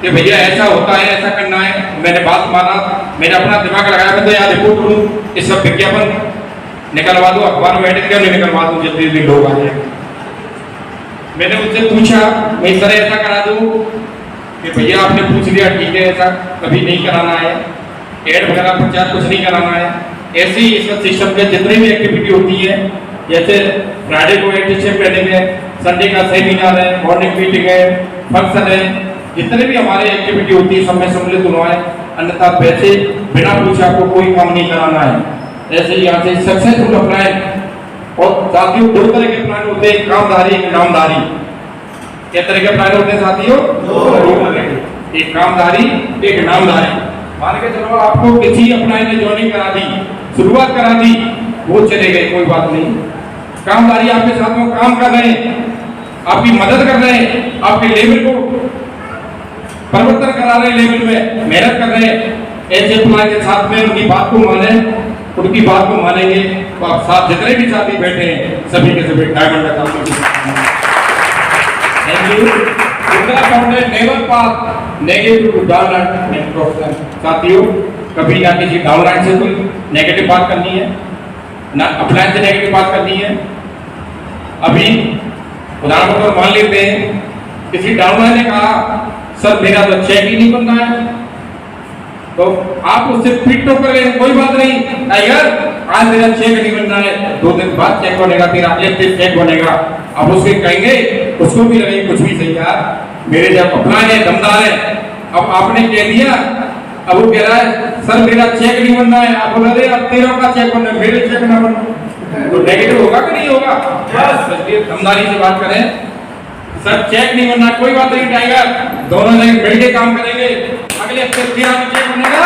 कि भैया ऐसा होता है, ऐसा करना है, मैंने बात माना, मैंने अपना दिमाग लगाया, मैं तो यहाँ रिपोर्ट करूँ, इस सब विज्ञापन निकलवा दूँ, अखबार में एडिट करके निकलवा दूँ, जल्दी जल्दी लोग आ जाए। मैंने उनसे पूछा मैं इस तरह ऐसा करा दूँ कि भैया आपने पूछ लिया, ठीक है, ऐसा कभी नहीं कराना है, एड वगैरह प्रचार कुछ नहीं कराना है। ऐसे ही इसका सिस्टम के जितनी भी एक्टिविटी होती है, जैसे फ्राइडे को एडिशन ट्रेनिंग है, संडे का सेमिनार है, मॉर्निंग मीटिंग है, फंक्शन है, जितने भी हमारे एक्टिविटी होती है सब में सम्मिलित होना है, अन्यथा पैसे बिना पूछे आपको कोई काम नहीं कराना है। ऐसे ही यहाँ से सक्सेसफुल प्लान, और साथियों दो तरह के प्लान होते हैं, एक कामधारी एक नामधारी। क्या तरह के प्लान होते हैं साथियों? दो तरह के, एक कामधारी एक नामधारी। मान के चलो आपको किसी अपना ने ज्वाइनिंग करा दी, शुरुआत करा दी, वो चले गए, कोई बात नहीं। कामधारी आपके साथ में काम कर रहे हैं, आपकी मदद कर रहे हैं, आपके लेवल को परिवर्तन करा रहे हैं, लेवल में मेहनत कर रहे हैं। ऐसे प्लान के साथ में उनकी बात को माने, उनकी बात को मानेंगे तो आप साथ जितने भी साथी बैठे हैं सभी के सभी डायमंड का काम करेंगे। Thank you. दूसरा पॉइंट है never pass negative downline and profession. साथियों कभी ना किसी डाउनलाइन से कोई नेगेटिव बात करनी है, ना अपलाइन से नेगेटिव बात करनी है। अभी उदाहरण पर मान लेते हैं किसी डाउनलाइन ने कहा सर मेरा तो चेक ही नहीं बनना है, तो आप उससे फिट तो कर लें, कोई बात नहीं टाइगर, आज मेरा चेक नहीं बनना है, 2 दिन बाद चेक बनेगा, फिर अगले दिन चेक बनेगा। अब उसके कहेंगे उसको भी लगे कुछ भी सही यार, मेरे जब अपना है दमदार है। अब आपने कह दिया, अब वो कह रहा है सर मेरा चेक नहीं बनना है, आप बोल रहे अब तेरा का चेक बनना है, मेरे चेक ना बनना, तो नेगेटिव होगा कि नहीं होगा? दमदारी से बात करें, सर चेक नहीं बनना, कोई बात नहीं टाइगर, दोनों ने मिलकर काम करेंगे, अगले हफ्ते फिर आपको चेक बनेगा।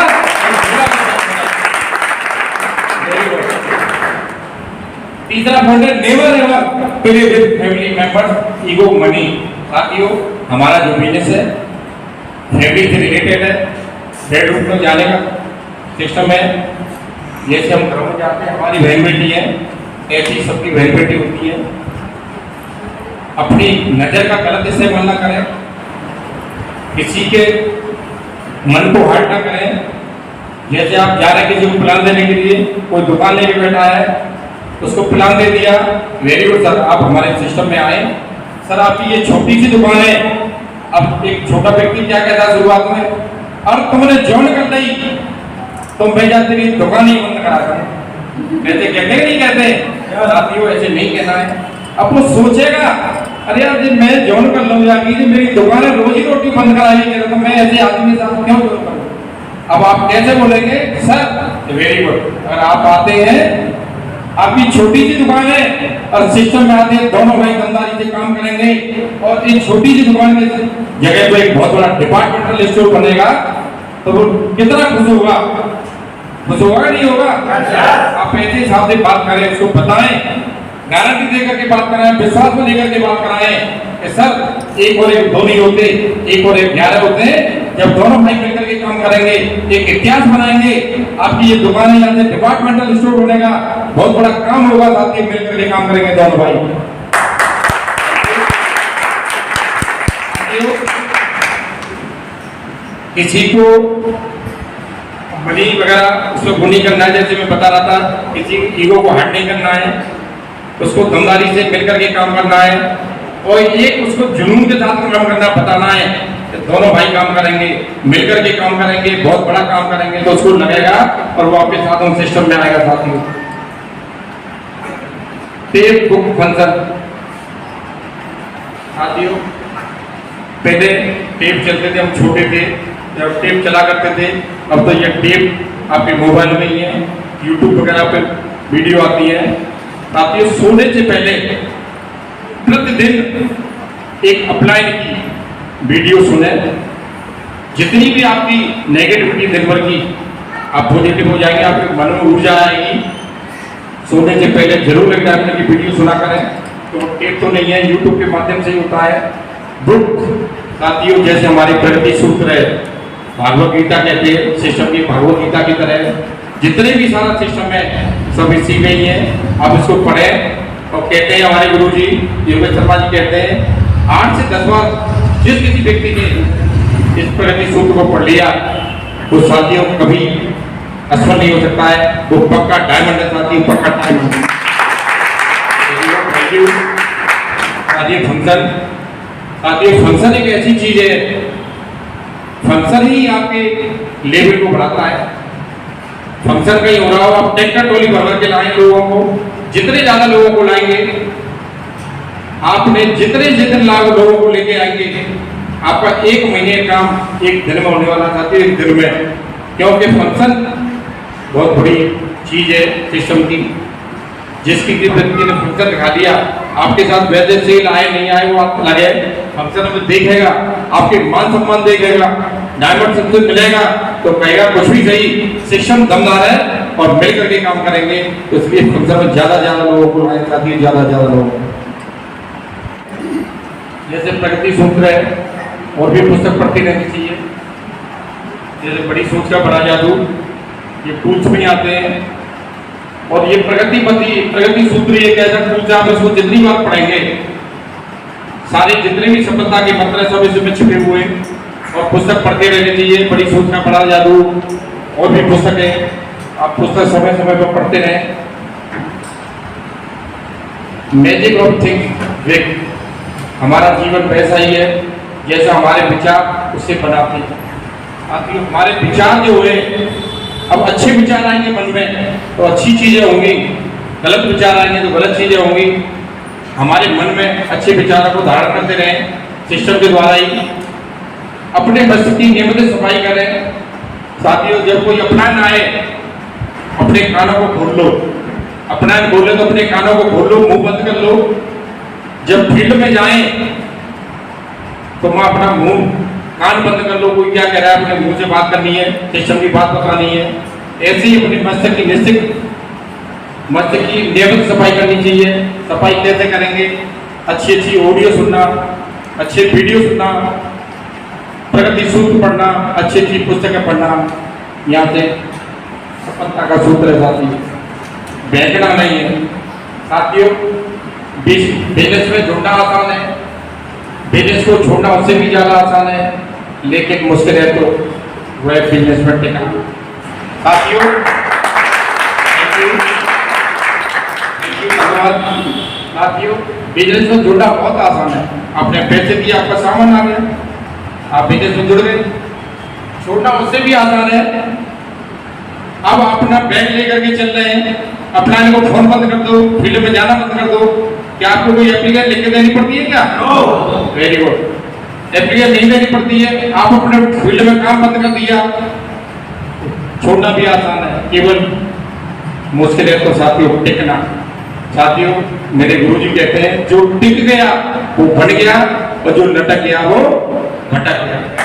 तीसरा पॉइंट है never ever play with family members ego money. साथियों हमारा जो बिजनेस है फैमिली से रिलेटेड है, बेडरूम में जाने का सिस्टम है। जैसे हम घरों में जाते हैं, हमारी बहन बेटी है, ऐसी सबकी बहन बेटी होती है। अपनी नजर का गलत इस्तेमाल ना करें, किसी के मन को हर्ट ना करें। जैसे आप जा रहे हैं किसी को प्लान देने के लिए, कोई दुकान लेके बैठा है, उसको प्लान दे दिया, वेरी गुड सर, आप हमारे सिस्टम में आए, सर आपकी ये छोटी सी दुकान है। अब एक छोटा व्यक्ति क्या कहता है शुरुआत में, और तुमने ज्वाइन कर ली तो भैया तेरी दुकान ही बंद करा दूं, कहते कहते नहीं कहते? साथियों ऐसे नहीं कहना है। अब वो सोचेगा अरे यार जब मैं ज्वाइन कर लूँ जाके, जो मेरी दुकान है रोजी रोटी बंद कराएगी, तो मैं ऐसे आदमी के साथ क्यों ज्वाइन करूँ? अब आप कैसे बोलेंगे सर? वेरी गुड, अगर आप आते हैं, आपकी छोटी सी दुकान है और सिस्टम में आते हैं, दोनों भाई ईमानदारी से काम करेंगे और एक छोटी सी दुकान की जगह पर एक बहुत बड़ा डिपार्टमेंटल स्टोर बनेगा, तो वो कितना खुश होगा? खुश होगा नहीं होगा? आप ऐसे हिसाब से बात करें, उसको बताएं, गारंटी देकर के बात कराएं, विश्वास में लेकर के बात कराएं कि सर 1 और 1 2 नहीं होते, 1 और 1 11 होते हैं। जब दोनों भाई मिलकर के काम करेंगे, एक इतिहास बनाएंगे, आपकी ये दुकान है यहाँ से डिपार्टमेंटल स्टोर बनेगा, बहुत बड़ा काम होगा, साथ ही मिलकर के काम करेंगे दोनों भाई। किसी को मनी वगैरह उसको गुण नहीं करना है, जैसे मैं बता रहा था, किसी ईगो को हर्ट नहीं करना है, उसको दमदारी से मिलकर के काम करना है, और एक उसको जुनून के साथ काम करना बताना है कि दोनों भाई काम करेंगे, मिलकर के काम करेंगे, बहुत बड़ा काम करेंगे, तो उसको लगेगा और वो आपके साथ उन सिस्टम में आएगा। साथियों टेप बुक फंक्शन, साथियों पहले टेप चलते थे, हम छोटे थे जब टेप चला करते थे, अब तो ये टेप आपके मोबाइल में ही है, यूट्यूब वगैरह पे वीडियो आती है। साथियों सोने से पहले प्रतिदिन एक अपलाइन की वीडियो सुने, जितनी भी आपकी नेगेटिविटी दिन भर की, आप पॉजिटिव हो जाएंगे, आपके मन में ऊर्जा आएगी। सोने से पहले जरूर एक की वीडियो सुना करें, तो टेप तो नहीं है, यूट्यूब के माध्यम से ही होता है। बुक साथियों, जैसे हमारी प्रगति सूत्र है, भागवत गीता कहते हैं, सिस्टम की भागवत गीता की तरह जितने भी सारा सिस्टम है सब इसी में ही है। आप इसको पढ़ें। और कहते हैं हमारे गुरु जी योगेश शर्मा जी कहते हैं 8 से 10 बार जिस किसी व्यक्ति ने इस प्रगति सूत्र को पढ़ लिया वो साथियों कभी असफल नहीं हो सकता है, वो पक्का डायमंड है साथियों, पक्का डायमंड। Thank you. साथियों फंक्शन एक ऐसी चीज है, फंक्शन ही आपके लेवल को बढ़ाता है। फंक्शन कहीं हो रहा हो, आप ट्रैक्टर ट्रॉली भर के लाएं लोगों को, जितने ज्यादा लोगों को लाएंगे, आपने जितने लोगों को लेके आएंगे, आपका 1 महीने का काम 1 दिन में होने वाला था, 1 दिन में। क्योंकि फंक्शन बहुत बड़ी चीज है सिस्टम की। जिसकी व्यक्ति ने फंक्शन दिखा दिया, आपके साथ वैसे सेल आए नहीं आए वो आप लगे फंक्शन में देखेगा, आपके मान सम्मान देखेगा, डायमंड सबसे मिलेगा तो कहेगा कुछ भी सही, सिस्टम दमदार है और मिल करके काम करेंगे। तो इसलिए फंक्शन में ज्यादा लोगों को लाए, साथ ही ज्यादा लोगों को। जैसे प्रगति सूत्र है और भी पुस्तक पढ़ती रहनी चाहिए। जैसे बड़ी सोच का बड़ा जादू, ये टूल्स में आते हैं। और ये प्रगति सूत्र एक ऐसा टूल्स है, आप इसको जितनी बार पढ़ेंगे सारे जितने भी सफलता के मंत्र हैं सब इसमें छिपे हुए हैं। और पुस्तक पढ़ते रहने चाहिए। बड़ी सोच का बड़ा जादू और भी पुस्तक है, आप पुस्तक समय पर पढ़ते रहें। मैजिक ऑफ थिंकिंग, हमारा जीवन वैसा ही है जैसा हमारे विचार उससे बनाते हैं। हमारे विचार जो है, अब अच्छे विचार आएंगे मन में तो अच्छी चीजें होंगी, गलत विचार आएंगे तो गलत चीजें होंगी। हमारे मन में अच्छे विचारों को धारण करते रहें सिस्टम के द्वारा ही। अपने मस्तिष्क की नियमित सफाई करें। साथियों, जब कोई अपनान आए अपने कानों को खोल लो, अपनान बोले तो अपने कानों को खोल लो, मुंह बंद कर लो। जब फील्ड में जाएं तो मैं अपना मुंह कान बंद कर लो, कोई क्या कह रहा है अपने मुंह से बात करनी है, सिस्टम की बात बतानी है। ऐसे ही अपने मस्तिष्क की नियमित सफाई करनी चाहिए। सफाई कैसे करेंगे? अच्छी ऑडियो सुनना, अच्छे वीडियो सुनना, प्रगति सूत्र पढ़ना, अच्छी पुस्तकें पढ़ना। यहाँ से सफलता का सूत्र है साथी, बहकना नहीं है। साथियों, बिजनेस में जुड़ना आसान है, बिजनेस को छोड़ना उससे भी ज्यादा आसान है, लेकिन मुश्किल है तो वह बिजनेस में टिकना। साथियों, धन्यवाद। साथियों, बिजनेस में जुड़ना बहुत आसान है। आपने पैसे दिए, आपका सामान आ गया, आप बिजनेस में जुड़ गए। छोड़ना उससे भी आसान है। अब आप अपना बैग लेकर के चल रहे हैं, अपना इनको फोन बंद कर दो, फील्ड में जाना बंद कर दो। क्या आपको कोई एप्लीकेशन लिख के देनी पड़ती है क्या? Very good. एप्लीकेशन नहीं देनी पड़ती है, आप अपने फील्ड में काम बंद कर दिया। छोड़ना भी आसान है, केवल मुश्किल है तो साथियों टिकना। साथियों, मेरे गुरुजी कहते हैं जो टिक गया वो बन गया और जो लटक गया वो भटक गया।